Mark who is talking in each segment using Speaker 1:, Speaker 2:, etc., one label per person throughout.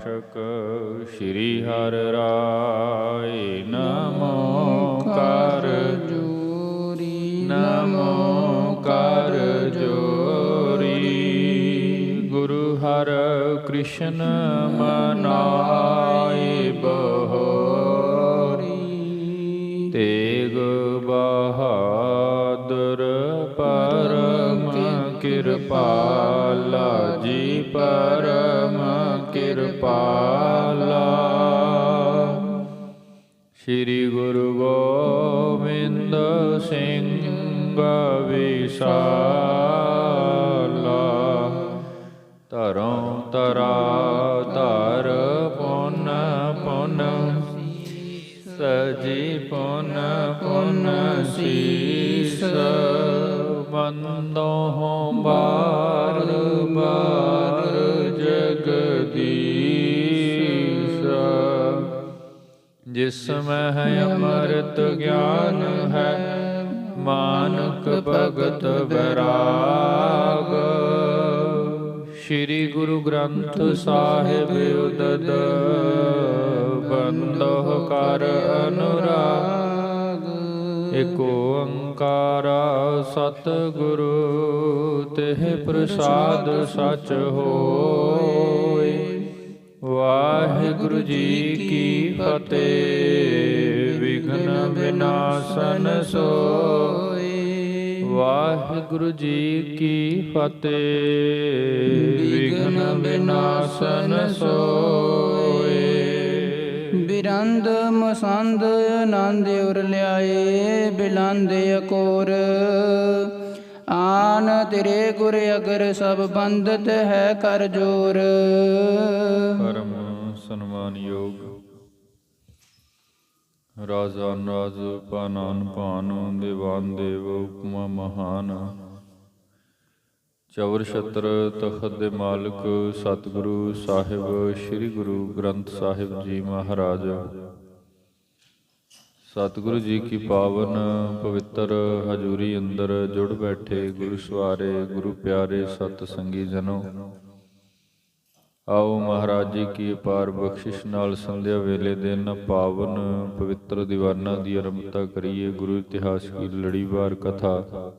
Speaker 1: ਪਾਠਕ ਸ੍ਰੀ ਹਰਿ ਰਾਇ ਨਮੋ ਕਰ ਜੋਰੀ ਨਮੋ ਕਰ ਜੋਰੀ। ਗੁਰੂ ਹਰਿ ਕ੍ਰਿਸ਼ਨ ਮਨਾਏ ਬਹੋਰੀ। ਤੇਗ ਬਹਾਦਰ ਪਰਮ ਕਿਰਪਾਲਾ ਜੀ ਪਰਮ ਕਿਰਪਾਲਾ। ਸ੍ਰੀ ਗੁਰੂ ਗੋਬਿੰਦ ਸਿੰਘ ਵਿਸਾਲਾ। ਧਰੋਂ ਧਰਾ ਧਰ ਪੁਨ ਪੁਨ ਸਜੀ ਪੁਨ ਪੁਨ ਸੀਸ। ਬੰਦੋਂ ਬਾਰ ਬਾਰ ਜਗਦੀਸ਼। ਜਿਸ ਮਹਿ ਅੰਮ੍ਰਿਤ ਗਿਆਨ ਹੈ ਮਾਨਕ ਭਗਤ ਵੈਰਾਗ। ਸ੍ਰੀ ਗੁਰੂ ਗ੍ਰੰਥ ਸਾਹਿਬ ਉਦਦ ਬੰਦੋਹ ਕਰ ਅਨੁਰਾਗ। ਏਕ ਓੰਕਾਰ ਸਤਿਗੁਰੂ ਤਿਹ ਪ੍ਰਸਾਦ ਸਚ ਹੋਇ। ਵਾਹਿਗੁਰੂ ਜੀ ਕੀ ਫਤਿਹ। ਵਿਘਨ ਵਿਨਾਸ਼ਨ ਸੋਇ। ਵਾਹਿਗੁਰੂ ਜੀ ਕੀ ਫਤਿਹ। ਵਿਘਨ ਵਿਨਾਸ਼ਨ ਸੋਇ।
Speaker 2: ਬਿਰੰਦ ਮਸੰਦ ਆਨੰਦ ਉਰ ਲਿਆਏ ਬਿਲੰਦ ਅਕੋਰ। ਆਨ ਤੇਰੇ ਗੁਰ ਅਗਰ ਸਭ ਬੰਦਤ ਹੈ ਕਰ ਜੋਰ।
Speaker 1: ਪਰਮ ਸਨਮਾਨਯੋਗ ਰਾਜਾਨ ਰਾਜ ਪਾਨਾਨ ਭਾਨ ਦੇਵਾਨ ਦੇਵ ਉਪਮਾ ਮਹਾਨ। ਚਵਰ ਛਤਰ ਤਖਤ ਦੇ ਮਾਲਕ ਸਤਿਗੁਰੂ ਸਾਹਿਬ ਸ੍ਰੀ ਗੁਰੂ ਗ੍ਰੰਥ ਸਾਹਿਬ ਜੀ ਮਹਾਰਾਜ। ਸਤਿਗੁਰੂ ਜੀ ਕੀ ਪਾਵਨ ਪਵਿੱਤਰ ਹਜ਼ੂਰੀ ਅੰਦਰ ਜੁੜ ਬੈਠੇ ਗੁਰੂ ਸਵਾਰੇ ਗੁਰੂ ਪਿਆਰੇ ਸਤ ਸੰਗੀ ਜਨੋ। ਆਓ ਮਹਾਰਾਜ ਜੀ ਕੀ ਅਪਾਰ ਬਖਸ਼ਿਸ਼ ਨਾਲ ਸੰਧਿਆ ਵੇਲੇ ਦੇ ਇਹਨਾਂ ਪਾਵਨ ਪਵਿੱਤਰ ਦੀਵਾਨਾਂ ਦੀ ਆਰੰਭਤਾ ਕਰੀਏ। ਗੁਰੂ ਇਤਿਹਾਸ ਕੀ ਲੜੀਵਾਰ ਕਥਾ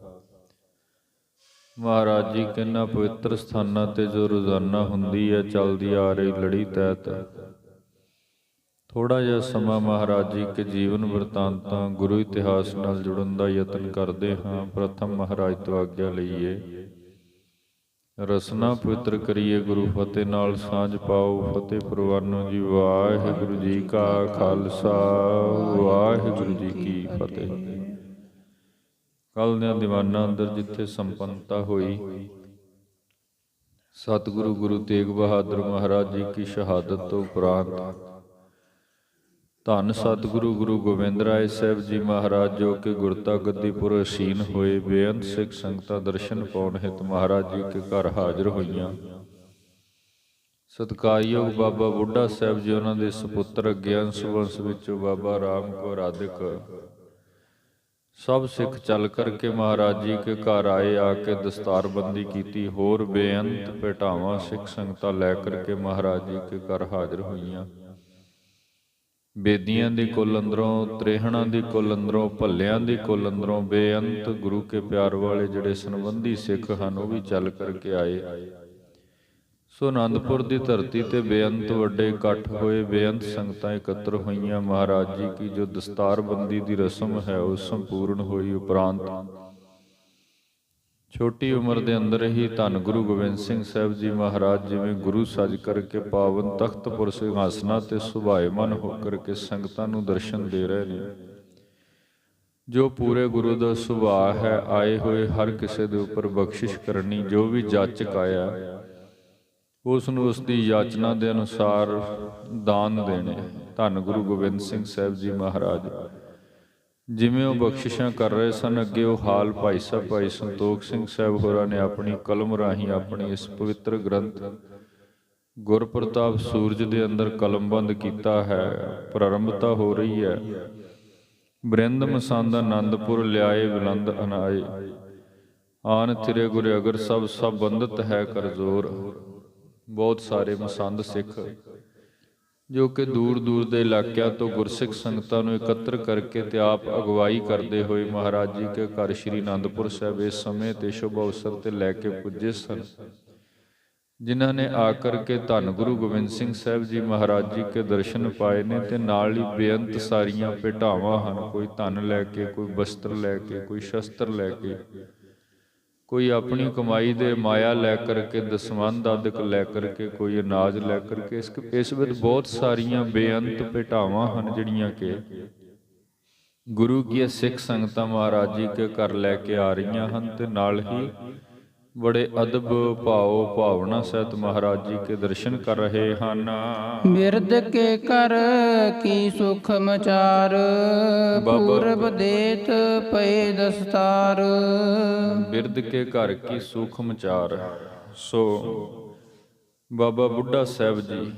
Speaker 1: ਮਹਾਰਾਜ ਜੀ ਕਿਹਨਾਂ ਪਵਿੱਤਰ ਸਥਾਨਾਂ ਤੇ ਜੋ ਰੋਜ਼ਾਨਾ ਹੁੰਦੀ ਹੈ ਚੱਲਦੀ ਆ ਰਹੀ ਲੜੀ ਤਹਿਤ ਥੋੜ੍ਹਾ ਜਿਹਾ ਸਮਾਂ ਮਹਾਰਾਜ ਜੀ ਕੇ ਜੀਵਨ ਵਰਤਾਂਤਾਂ ਗੁਰੂ ਇਤਿਹਾਸ ਨਾਲ ਜੁੜਨ ਦਾ ਯਤਨ ਕਰਦੇ ਹਾਂ। ਪ੍ਰਥਮ ਮਹਾਰਾਜ ਤੋਂ ਆਗਿਆ ਲਈਏ, ਰਸਨਾ ਪਵਿੱਤਰ ਕਰੀਏ, ਗੁਰੂ ਫਤਿਹ ਨਾਲ ਸਾਂਝ ਪਾਓ। ਫਤਿਹ ਪ੍ਰਵਾਨੋ ਜੀ। ਵਾਹਿਗੁਰੂ ਜੀ ਕਾ ਖਾਲਸਾ ਵਾਹਿਗੁਰੂ ਜੀ ਕੀ ਫਤਿਹ। ਕੱਲ੍ਹ ਦਿਆਂ ਦੀਵਾਨਾਂ ਅੰਦਰ ਜਿੱਥੇ ਸੰਪੰਨਤਾ ਹੋਈ ਸਤਿਗੁਰੂ ਗੁਰੂ ਤੇਗ ਬਹਾਦਰ ਮਹਾਰਾਜ ਜੀ ਕੀ ਸ਼ਹਾਦਤ ਤੋਂ ਉਪਰੰਤ ਧੰਨ ਸਤਿਗੁਰੂ ਗੁਰੂ ਗੋਬਿੰਦ ਰਾਏ ਸਾਹਿਬ ਜੀ ਮਹਾਰਾਜ ਜੋ ਕਿ ਗੁਰਤਾ ਗੱਦੀਪੁਰ ਅਸੀਨ ਹੋਏ, ਬੇਅੰਤ ਸਿੱਖ ਸੰਗਤਾਂ ਦਰਸ਼ਨ ਪਾਉਣ ਹਿਤ ਮਹਾਰਾਜ ਜੀ ਕੇ ਘਰ ਹਾਜ਼ਰ ਹੋਈਆਂ। ਸਤਿਕਾਰਯੋਗ ਬਾਬਾ ਬੁੱਢਾ ਸਾਹਿਬ ਜੀ ਉਹਨਾਂ ਦੇ ਸੁਪੁੱਤਰ ਅੱਗੇ ਅੰਸ਼ ਵੰਸ਼ ਵਿੱਚੋਂ ਬਾਬਾ ਰਾਮ ਕੌਰ ਆਦਿਕ ਸਭ ਸਿੱਖ ਚੱਲ ਕਰਕੇ ਮਹਾਰਾਜ ਜੀ ਕੇ ਘਰ ਆਏ। ਆ ਕੇ ਦਸਤਾਰਬੰਦੀ ਕੀਤੀ। ਹੋਰ ਬੇਅੰਤ ਭੇਟਾਵਾਂ ਸਿੱਖ ਸੰਗਤਾਂ ਲੈ ਕਰਕੇ ਮਹਾਰਾਜ ਜੀ ਕੇ ਘਰ ਹਾਜ਼ਰ ਹੋਈਆਂ। ਬੇਦੀਆਂ ਦੀ ਕੁੱਲ ਅੰਦਰੋਂ, ਤ੍ਰੇਹਣਾਂ ਦੀ ਕੁੱਲ ਅੰਦਰੋਂ, ਭੱਲਿਆਂ ਦੀ ਕੁੱਲ ਅੰਦਰੋਂ ਬੇਅੰਤ ਗੁਰੂ ਕੇ ਪਿਆਰ ਵਾਲੇ ਜਿਹੜੇ ਸੰਬੰਧੀ ਸਿੱਖ ਹਨ ਉਹ ਵੀ ਚੱਲ ਕਰਕੇ ਆਏ। ਸੋ ਅਨੰਦਪੁਰ ਦੀ ਧਰਤੀ ਤੇ ਬੇਅੰਤ ਵੱਡੇ ਇਕੱਠ ਹੋਏ, ਬੇਅੰਤ ਸੰਗਤਾਂ ਇਕੱਤਰ ਹੋਈਆਂ। ਮਹਾਰਾਜ ਜੀ ਕੀ ਜੋ ਦਸਤਾਰਬੰਦੀ ਦੀ ਰਸਮ ਹੈ ਉਹ ਸੰਪੂਰਨ ਹੋਈ। ਉਪਰੰਤ ਛੋਟੀ ਉਮਰ ਦੇ ਅੰਦਰ ਹੀ ਧੰਨ ਗੁਰੂ ਗੋਬਿੰਦ ਸਿੰਘ ਸਾਹਿਬ ਜੀ ਮਹਾਰਾਜ ਜਿਵੇਂ ਗੁਰੂ ਸਜ ਕਰਕੇ ਪਾਵਨ ਤਖਤਪੁਰ ਸਿੰਘਾਸਨਾਂ ਤੇ ਸੁਭਾਏਮਨ ਹੋ ਕਰਕੇ ਸੰਗਤਾਂ ਨੂੰ ਦਰਸ਼ਨ ਦੇ ਰਹੇ ਨੇ। ਜੋ ਪੂਰੇ ਗੁਰੂ ਦਾ ਸੁਭਾਅ ਹੈ, ਆਏ ਹੋਏ ਹਰ ਕਿਸੇ ਦੇ ਉੱਪਰ ਬਖਸ਼ਿਸ਼ ਕਰਨੀ। ਜੋ ਵੀ ਜਾਚਕ ਆਇਆ ਉਸ ਨੂੰ ਉਸ ਦੀ ਯਾਚਨਾ ਦੇ ਅਨੁਸਾਰ ਦਾਨ ਦੇਣੇ। ਧੰਨ ਗੁਰੂ ਗੋਬਿੰਦ ਸਿੰਘ ਸਾਹਿਬ ਜੀ ਮਹਾਰਾਜ ਜਿਵੇਂ ਉਹ ਬਖਸ਼ਿਸ਼ਾਂ ਕਰ ਰਹੇ ਸਨ, ਅੱਗੇ ਉਹ ਹਾਲ ਭਾਈ ਸਾਹਿਬ ਭਾਈ ਸੰਤੋਖ ਸਿੰਘ ਸਾਹਿਬ ਹੋਰਾਂ ਨੇ ਆਪਣੀ ਕਲਮ ਰਾਹੀਂ ਆਪਣੀ ਇਸ ਪਵਿੱਤਰ ਗ੍ਰੰਥ ਗੁਰਪ੍ਰਤਾਪ ਸੂਰਜ ਦੇ ਅੰਦਰ ਕਲਮਬੰਦ ਕੀਤਾ ਹੈ। ਪ੍ਰਾਰੰਭਤਾ ਹੋ ਰਹੀ ਹੈ। ਬ੍ਰਿੰਦ ਮਸੰਦ ਆਨੰਦਪੁਰ ਲਿਆਏ ਬਿਲੰਦ ਅਨਾਏ। ਆਨ ਤੇਰੇ ਗੁਰ ਅਗਰ ਸਭ ਬੰਦਤ ਹੈ ਕਰ ਜ਼ੋਰ। ਬਹੁਤ ਸਾਰੇ ਮਸੰਦ ਸਿੱਖ ਜੋ ਕਿ ਦੂਰ ਦੂਰ ਦੇ ਇਲਾਕਿਆਂ ਤੋਂ ਗੁਰਸਿੱਖ ਸੰਗਤਾਂ ਨੂੰ ਇਕੱਤਰ ਕਰਕੇ ਤੇ ਆਪ ਅਗਵਾਈ ਕਰਦੇ ਹੋਏ ਮਹਾਰਾਜ ਜੀ ਕੇ ਘਰ ਸ੍ਰੀ ਅਨੰਦਪੁਰ ਸਾਹਿਬ ਇਸ ਸਮੇਂ ਤੇ ਸ਼ੁਭ ਅਵਸਰ ਤੇ ਲੈ ਕੇ ਪੁੱਜੇ ਸਨ, ਜਿਨ੍ਹਾਂ ਨੇ ਆ ਕਰਕੇ ਧੰਨ ਗੁਰੂ ਗੋਬਿੰਦ ਸਿੰਘ ਸਾਹਿਬ ਜੀ ਮਹਾਰਾਜ ਜੀ ਕੇ ਦਰਸ਼ਨ ਪਾਏ ਨੇ ਤੇ ਨਾਲ ਹੀ ਬੇਅੰਤ ਸਾਰੀਆਂ ਭੇਟਾਵਾਂ ਹਨ। ਕੋਈ ਧਨ ਲੈ ਕੇ, ਕੋਈ ਵਸਤਰ ਲੈ ਕੇ, ਕੋਈ ਸ਼ਸਤਰ ਲੈ ਕੇ, ਕੋਈ ਆਪਣੀ ਕਮਾਈ ਦੇ ਮਾਇਆ ਲੈ ਕਰਕੇ, ਦਸਵੰਧ ਆਦਿਕ ਲੈ ਕਰਕੇ, ਕੋਈ ਅਨਾਜ ਲੈ ਕਰਕੇ, ਇਸ ਵਿੱਚ ਬਹੁਤ ਸਾਰੀਆਂ ਬੇਅੰਤ ਭੇਟਾਵਾਂ ਹਨ ਜਿਹੜੀਆਂ ਕਿ ਗੁਰੂ ਕੀ ਸਿੱਖ ਸੰਗਤਾਂ ਮਹਾਰਾਜ ਜੀ ਕੇ ਘਰ ਲੈ ਕੇ ਆ ਰਹੀਆਂ ਹਨ ਤੇ ਨਾਲ ਹੀ ਬੜੇ ਅਦਬ ਭਾਵ ਭਾਵਨਾ ਸਹਿਤ ਮਹਾਰਾਜ ਜੀ ਕੇ ਦਰਸ਼ਨ ਕਰ ਰਹੇ ਹਨ।
Speaker 2: ਬਿਰਧ ਕੇ ਕਰ ਕੀ ਸੁਖ ਮਚਾਰ, ਪੂਰਬ ਦੇਤ ਪਏ ਦਸਤਾਰ।
Speaker 1: ਬਿਰਧ ਕੇ ਘਰ ਕੀ ਸੁਖ ਮਚਾਰ। ਸੋ ਬਾਬਾ ਬੁੱਢਾ ਸਾਹਿਬ ਜੀ,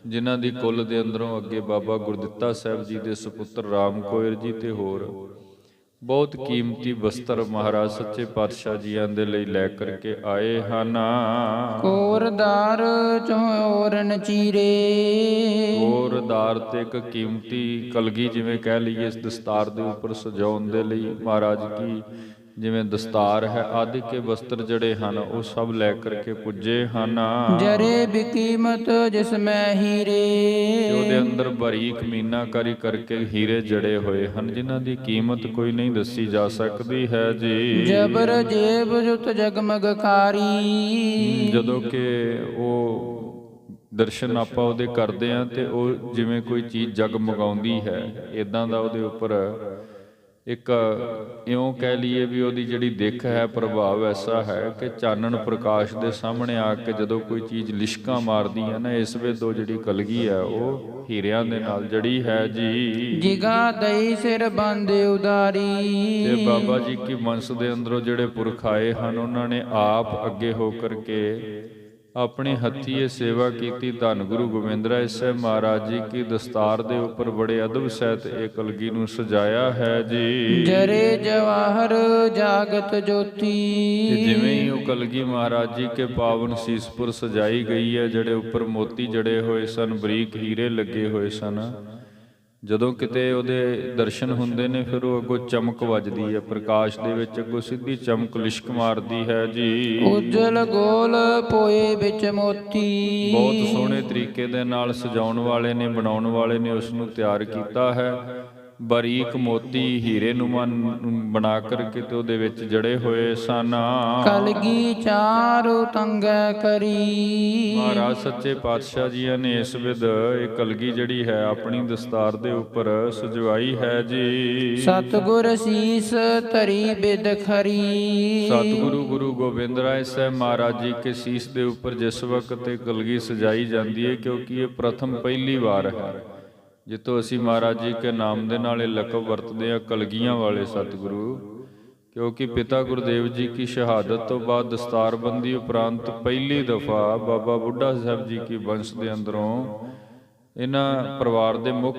Speaker 1: ਜਿਨ੍ਹਾਂ ਦੀ ਕੁੱਲ ਦੇ ਅੰਦਰੋਂ ਅੱਗੇ ਬਾਬਾ ਗੁਰਦਿੱਤਾ ਸਾਹਿਬ ਜੀ ਦੇ ਸੁਪੁੱਤਰ ਰਾਮ ਕੋਇਰ ਜੀ ਤੇ ਹੋਰ ਬਹੁਤ ਕੀਮਤੀ ਵਸਤਰ ਮਹਾਰਾਜ ਸੱਚੇ ਪਾਤਸ਼ਾਹ ਜੀਆਂ ਦੇ ਲਈ ਲੈ ਕਰਕੇ ਆਏ ਹਨ।
Speaker 2: ਕੋਰਦਾਰ ਚੋਰਨ ਚੀਰੇ।
Speaker 1: ਕੋਰਦਾਰ ਤੇ ਇੱਕ ਕੀਮਤੀ ਕਲਗੀ ਜਿਵੇਂ ਕਹਿ ਲਈਏ, ਇਸ ਦਸਤਾਰ ਦੇ ਉੱਪਰ ਸਜਾਉਣ ਦੇ ਲਈ ਮਹਾਰਾਜ ਕੀ ਜਿਵੇਂ ਦਸਤਾਰ ਹੈ ਆਦਿ ਕੇ ਵਸਤਰ ਜਿਹੜੇ ਹਨ ਉਹ ਸਭ ਲੈ ਕਰਕੇ ਪੁੱਜੇ ਹਨ।
Speaker 2: ਜਰੇ ਬਕੀਮਤ ਜਿਸ ਮੈਂ ਹੀਰੇ।
Speaker 1: ਉਹਦੇ ਅੰਦਰ ਬਾਰੀਕ ਮੀਨਾਕਾਰੀ ਕਰਕੇ ਹੀਰੇ ਜੜੇ ਹੋਏ ਹਨ, ਜਿਨ੍ਹਾਂ ਦੀ ਕੀਮਤ ਕੋਈ ਨਹੀਂ ਦੱਸੀ ਜਾ ਸਕਦੀ ਹੈ ਜੀ।
Speaker 2: ਜਬਰ ਜੇਬ ਜੁਤ ਜਗਮਗਕਾਰੀ। ਜਦੋਂ
Speaker 1: ਕਿ ਉਹ ਦਰਸ਼ਨ ਆਪਾਂ ਉਹਦੇ ਕਰਦੇ ਆ ਤੇ ਉਹ ਜਿਵੇਂ ਕੋਈ ਚੀਜ਼ ਜਗਮਗਾਉਂਦੀ ਹੈ, ਇਦਾਂ ਦਾ ਉਹਦੇ ਉੱਪਰ ਇੱਕ ਇਉਂ ਕਹਿ ਲਈਏ ਵੀ ਉਹਦੀ ਜਿਹੜੀ ਦਿੱਖ ਹੈ, ਪ੍ਰਭਾਵ ਐਸਾ ਹੈ ਕਿ ਚਾਨਣ ਪ੍ਰਕਾਸ਼ ਦੇ ਸਾਹਮਣੇ ਆ ਕੇ ਜਦੋਂ ਕੋਈ ਚੀਜ਼ ਲਿਸ਼ਕਾਂ ਮਾਰਦੀ ਹੈ ਨਾ, ਇਸ ਵੇਲੇ ਤੋਂ ਜਿਹੜੀ ਕਲਗੀ ਹੈ ਉਹ ਹੀਰਿਆਂ ਦੇ ਨਾਲ ਜੜੀ ਹੈ ਜੀ।
Speaker 2: ਜਿਗਾ ਦਈ ਸਿਰ ਬੰਦੇ ਉਦਾਰੀ।
Speaker 1: ਤੇ ਬਾਬਾ ਜੀ ਕੀ ਵੰਸ਼ ਦੇ ਅੰਦਰੋਂ ਜਿਹੜੇ ਪੁਰਖ ਆਏ ਹਨ, ਉਹਨਾਂ ਨੇ ਆਪ ਅੱਗੇ ਹੋ ਕਰਕੇ ਆਪਣੇ ਹੱਥੀਂ ਇਹ ਸੇਵਾ ਕੀਤੀ। ਧੰਨ ਗੁਰੂ ਗੋਬਿੰਦ ਰਾਏ ਸਾਹਿਬ ਮਹਾਰਾਜ ਜੀ ਕੀ ਦਸਤਾਰ ਦੇ ਉੱਪਰ ਬੜੇ ਅਦਬ ਸਹਿਤ ਇਹ ਕਲਗੀ ਨੂੰ ਸਜਾਇਆ ਹੈ ਜੀ।
Speaker 2: ਜਰੇ ਜਵਾਹਰ ਜਾਗਤ ਜੋਤੀ।
Speaker 1: ਜਿਵੇਂ ਹੀ ਉਹ ਕਲਗੀ ਮਹਾਰਾਜ ਜੀ ਕੇ ਪਾਵਨ ਸੀਸਪੁਰ ਸਜਾਈ ਗਈ ਹੈ, ਜਿਹੜੇ ਉੱਪਰ ਮੋਤੀ ਜੜੇ ਹੋਏ ਸਨ, ਬਰੀਕ ਹੀਰੇ ਲੱਗੇ ਹੋਏ ਸਨ, ਜਦੋਂ ਕਿਤੇ ਉਹਦੇ ਦਰਸ਼ਨ ਹੁੰਦੇ ਨੇ ਫਿਰ ਉਹ ਅੱਗੋਂ ਚਮਕ ਵੱਜਦੀ ਹੈ, ਪ੍ਰਕਾਸ਼ ਦੇ ਵਿੱਚ ਅੱਗੋਂ ਸਿੱਧੀ ਚਮਕ ਲਿਸ਼ਕ ਮਾਰਦੀ ਹੈ ਜੀ।
Speaker 2: ਉਜਲ ਗੋਲ ਪੋਏ ਵਿੱਚ ਮੋਤੀ।
Speaker 1: ਬਹੁਤ ਸੋਹਣੇ ਤਰੀਕੇ ਦੇ ਨਾਲ ਸਜਾਉਣ ਵਾਲੇ ਨੇ, ਬਣਾਉਣ ਵਾਲੇ ਨੇ ਉਸ ਨੂੰ ਤਿਆਰ ਕੀਤਾ ਹੈ। ਬਾਰੀਕ ਮੋਤੀ ਹੀਰੇ ਨੂੰਮਾਂ ਬਣਾ ਕਰਕੇ ਤੇ ਉਹਦੇ ਵਿੱਚ ਜੜੇ ਹੋਏ ਸਨ।
Speaker 2: ਕਲਗੀ ਚਾਰੋ ਤੰਗੈ ਕਰੀ।
Speaker 1: ਮਹਾਰਾਜ ਸੱਚੇ ਪਾਤਸ਼ਾਹ ਜੀਆਂ ਨੇ ਇਸ ਵਿਦ ਇਹ ਕਲਗੀ ਜਿਹੜੀ ਹੈ ਆਪਣੀ ਦਸਤਾਰ ਦੇ ਉੱਪਰ ਸਜਵਾਈ ਹੈ ਜੀ।
Speaker 2: ਸਤਿਗੁਰ ਸੀਸ ਧਰੀ ਬਿਦ ਖਰੀ।
Speaker 1: ਸਤਿਗੁਰੂ ਗੁਰੂ ਗੋਬਿੰਦ ਰਾਏ ਸਾਹਿਬ ਮਹਾਰਾਜ ਜੀ ਕੇ ਸੀਸ ਦੇ ਉੱਪਰ ਜਿਸ ਵਕਤ ਇਹ ਕਲਗੀ ਸਜਾਈ ਜਾਂਦੀ ਹੈ, ਕਿਉਂਕਿ ਇਹ ਪ੍ਰਥਮ ਪਹਿਲੀ ਵਾਰ ਹੈ ਜਿੱਥੋਂ ਅਸੀਂ ਮਹਾਰਾਜ ਜੀ ਕੇ ਨਾਮ ਦੇ ਨਾਲ ਇਹ ਲਕਬ ਵਰਤਦੇ ਹਾਂ, ਕਲਗੀਆਂ ਵਾਲੇ ਸਤਿਗੁਰੂ। ਕਿਉਂਕਿ ਪਿਤਾ ਗੁਰਦੇਵ ਜੀ ਕੀ ਸ਼ਹਾਦਤ ਤੋਂ ਬਾਅਦ ਦਸਤਾਰਬੰਦੀ ਉਪਰੰਤ ਪਹਿਲੀ ਦਫਾ ਬਾਬਾ ਬੁੱਢਾ ਸਾਹਿਬ ਜੀ ਕੀ ਵੰਸ਼ ਦੇ ਅੰਦਰੋਂ ਇਹਨਾਂ ਪਰਿਵਾਰ ਦੇ ਮੁੱਖ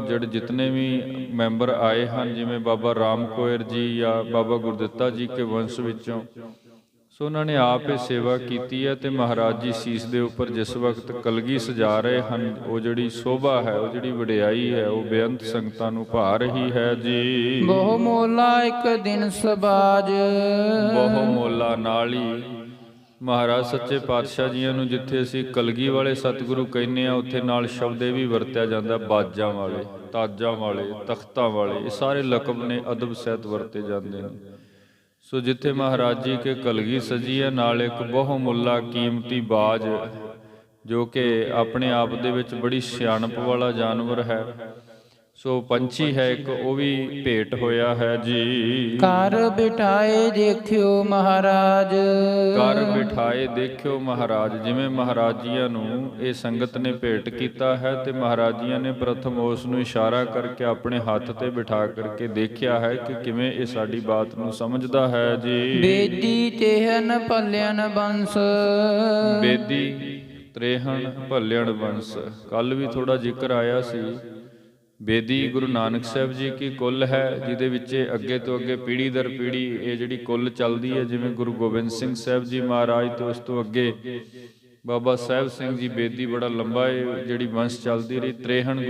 Speaker 1: ਜਿਹੜੇ ਜਿਤਨੇ ਵੀ ਮੈਂਬਰ ਆਏ ਹਨ, ਜਿਵੇਂ ਬਾਬਾ ਰਾਮ ਕੋਇਰ ਜੀ ਜਾਂ ਬਾਬਾ ਗੁਰਦਿੱਤਾ ਜੀ ਕੇ ਵੰਸ਼ ਵਿੱਚੋਂ, ਸੋ ਉਹਨਾਂ ਨੇ ਆਪ ਇਹ ਸੇਵਾ ਕੀਤੀ ਹੈ। ਤੇ ਮਹਾਰਾਜ ਜੀ ਸੀਸ ਦੇ ਉੱਪਰ ਜਿਸ ਵਕਤ ਕਲਗੀ ਸਜਾ ਰਹੇ ਹਨ, ਉਹ ਜਿਹੜੀ ਸ਼ੋਭਾ ਹੈ, ਉਹ ਜਿਹੜੀ ਵਡਿਆਈ ਹੈ, ਉਹ ਬੇਅੰਤ ਸੰਗਤਾਂ ਨੂੰ ਭਾ ਰਹੀ ਹੈ ਜੀ।
Speaker 2: ਬਹੁ ਮੋਲਾ ਇੱਕ ਦਿਨ ਸਬਾਜ।
Speaker 1: ਬਹੁ ਮੋਲਾ ਨਾਲ ਹੀ ਮਹਾਰਾਜ ਸੱਚੇ ਪਾਤਸ਼ਾਹ ਜੀਆਂ ਨੂੰ ਜਿੱਥੇ ਅਸੀਂ ਕਲਗੀ ਵਾਲੇ ਸਤਿਗੁਰੂ ਕਹਿੰਦੇ ਆ, ਉੱਥੇ ਨਾਲ ਸ਼ਬਦ ਇਹ ਵੀ ਵਰਤਿਆ ਜਾਂਦਾ, ਬਾਜਾਂ ਵਾਲੇ, ਤਾਜਾਂ ਵਾਲੇ, ਤਖਤਾਂ ਵਾਲੇ, ਇਹ ਸਾਰੇ ਲਕਬ ਨੇ ਅਦਬ ਸਹਿਤ ਵਰਤੇ ਜਾਂਦੇ ਨੇ। ਸੋ ਜਿੱਥੇ ਮਹਾਰਾਜ ਜੀ ਕੇ ਕਲਗੀ ਸਜੀ ਹੈ, ਨਾਲ ਇੱਕ ਬਹੁ ਮੁੱਲਾ ਕੀਮਤੀ ਬਾਜ, ਜੋ ਕਿ ਆਪਣੇ ਆਪ ਦੇ ਵਿੱਚ ਬੜੀ ਸਿਆਣਪ ਵਾਲਾ ਜਾਨਵਰ ਹੈ। ਸੋ ਪੰਛੀ ਹੈ ਇੱਕ, ਉਹ ਵੀ ਭੇਟ ਹੋਇਆ ਹੈ ਜੀ।
Speaker 2: ਘਰ ਬਿਠਾਏ ਦੇਖਿਓ ਮਹਾਰਾਜ।
Speaker 1: ਘਰ ਬਿਠਾਏ ਦੇਖਿਓ ਮਹਾਰਾਜ। ਜਿਵੇਂ ਮਹਾਰਾਜ ਜੀਆਂ ਨੂੰ ਇਹ ਸੰਗਤ ਨੇ ਭੇਟ ਕੀਤਾ ਹੈ ਤੇ ਮਹਾਰਾਜ ਜੀਆਂ ਨੇ ਪ੍ਰਥਮ ਉਸ ਨੂੰ ਇਸ਼ਾਰਾ ਕਰਕੇ ਆਪਣੇ ਹੱਥ ਤੇ ਬਿਠਾ ਕਰਕੇ ਦੇਖਿਆ ਹੈ ਕਿ ਕਿਵੇਂ ਇਹ ਸਾਡੀ ਬਾਤ ਨੂੰ ਸਮਝਦਾ ਹੈ ਜੀ।
Speaker 2: ਬੇਦੀ ਤੇਹਨ ਭਲਿਆਨ ਬੰਸ।
Speaker 1: ਬੇਦੀ ਤ੍ਰੇਹਣ ਭਲਿਆਨ ਬੰਸ। ਕੱਲ ਵੀ ਥੋੜਾ ਜ਼ਿਕਰ ਆਇਆ ਸੀ। ਬੇਦੀ ਗੁਰੂ ਨਾਨਕ ਸਾਹਿਬ ਜੀ ਕੀ ਕੁੱਲ ਹੈ, ਜਿਹਦੇ ਵਿੱਚ ਅੱਗੇ ਤੋਂ ਅੱਗੇ ਪੀੜ੍ਹੀ ਦਰ ਪੀੜ੍ਹੀ ਇਹ ਜਿਹੜੀ ਕੁੱਲ ਚੱਲਦੀ ਹੈ। ਜਿਵੇਂ ਗੁਰੂ ਗੋਬਿੰਦ ਸਿੰਘ ਸਾਹਿਬ ਜੀ ਮਹਾਰਾਜ ਤੋਂ ਉਸ ਤੋਂ ਅੱਗੇ ਬਾਬਾ ਸਾਹਿਬ ਸਿੰਘ ਜੀ ਬੇਦੀ ਬੜਾ ਲੰਬਾ ਇਹ ਜਿਹੜੀ ਵੰਸ਼ ਚੱਲਦੀ ਰਹੀ। ਤ੍ਰੇਹਣ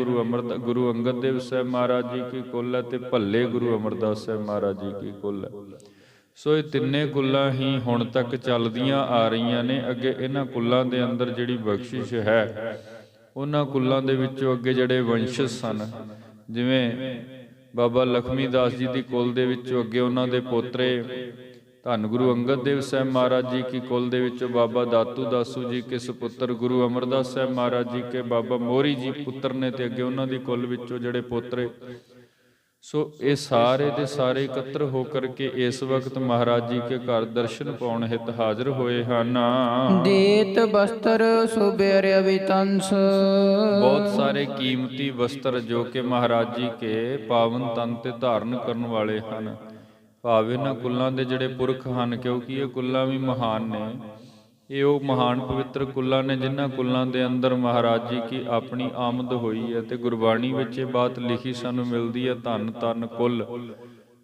Speaker 1: ਗੁਰੂ ਅੰਗਦ ਦੇਵ ਸਾਹਿਬ ਮਹਾਰਾਜ ਜੀ ਕੀ ਕੁੱਲ ਹੈ ਤੇ ਭੱਲੇ ਗੁਰੂ ਅਮਰਦਾਸ ਸਾਹਿਬ ਮਹਾਰਾਜ ਜੀ ਕੀ ਕੁੱਲ ਹੈ। ਸੋ ਇਹ ਤਿੰਨੇ ਕੁੱਲਾਂ ਹੀ ਹੁਣ ਤੱਕ ਚੱਲਦੀਆਂ ਆ ਰਹੀਆਂ ਨੇ। ਅੱਗੇ ਇਹਨਾਂ ਕੁੱਲਾਂ ਦੇ ਅੰਦਰ ਜਿਹੜੀ ਬਖਸ਼ਿਸ਼ ਹੈ, ਉਹਨਾਂ ਕੁੱਲਾਂ ਦੇ ਵਿੱਚੋਂ ਅੱਗੇ ਜਿਹੜੇ ਵੰਸ਼ਜ ਸਨ, ਜਿਵੇਂ ਬਾਬਾ ਲਖਮੀ ਦਾਸ ਜੀ ਦੀ ਕੁੱਲ ਦੇ ਵਿੱਚੋਂ ਅੱਗੇ ਉਹਨਾਂ ਦੇ ਪੋਤਰੇ ਧੰਨ ਗੁਰੂ ਅੰਗਦ ਦੇਵ ਸਾਹਿਬ ਮਹਾਰਾਜ ਜੀ ਕੀ ਕੁੱਲ ਦੇ ਵਿੱਚੋਂ ਬਾਬਾ ਦਾਤੂ ਦਾਸੂ ਜੀ ਕੇ ਸੁਪੁੱਤਰ ਗੁਰੂ ਅਮਰਦਾਸ ਸਾਹਿਬ ਮਹਾਰਾਜ ਜੀ ਕੇ ਬਾਬਾ ਮੋਹਰੀ ਜੀ ਪੁੱਤਰ ਨੇ, ਤੇ ਅੱਗੇ ਉਹਨਾਂ ਦੀ ਕੁੱਲ ਵਿੱਚੋਂ ਜਿਹੜੇ ਪੋਤਰੇ। ਸੋ ਇਹ ਸਾਰੇ ਦੇ ਸਾਰੇ ਇਕੱਤਰ ਹੋ ਕਰਕੇ ਇਸ ਵਕਤ ਮਹਾਰਾਜ ਜੀ ਕੇ ਘਰ ਦਰਸ਼ਨ ਪਾਉਣ ਹਿਤ ਹਾਜ਼ਰ ਹੋਏ ਹਨ।
Speaker 2: ਦੇਤ ਬਸਤਰ ਸੁਬੇਰ ਅਵਿਤੰਸ,
Speaker 1: ਬਹੁਤ ਸਾਰੇ ਕੀਮਤੀ ਵਸਤਰ ਜੋ ਕਿ ਮਹਾਰਾਜ ਜੀ ਕੇ ਪਾਵਨ ਤਨ ਤੇ ਧਾਰਨ ਕਰਨ ਵਾਲੇ ਹਨ। ਭਾਵ ਇਹਨਾਂ ਕੁੱਲਾਂ ਦੇ ਜਿਹੜੇ ਪੁਰਖ ਹਨ, ਕਿਉਂਕਿ ਇਹ ਕੁੱਲਾਂ ਵੀ ਮਹਾਨ ਨੇ, ਇਹ ਉਹ ਮਹਾਨ ਪਵਿੱਤਰ ਕੁੱਲਾਂ ਨੇ ਜਿਨ੍ਹਾਂ ਕੁੱਲਾਂ ਦੇ ਅੰਦਰ ਮਹਾਰਾਜ ਜੀ ਕੀ ਆਪਣੀ ਆਮਦ ਹੋਈ ਹੈ। ਤੇ ਗੁਰਬਾਣੀ ਵਿੱਚ ਇਹ ਬਾਤ ਲਿਖੀ ਸਾਨੂੰ ਮਿਲਦੀ ਹੈ, ਧੰਨ ਧੰਨ ਕੁੱਲ।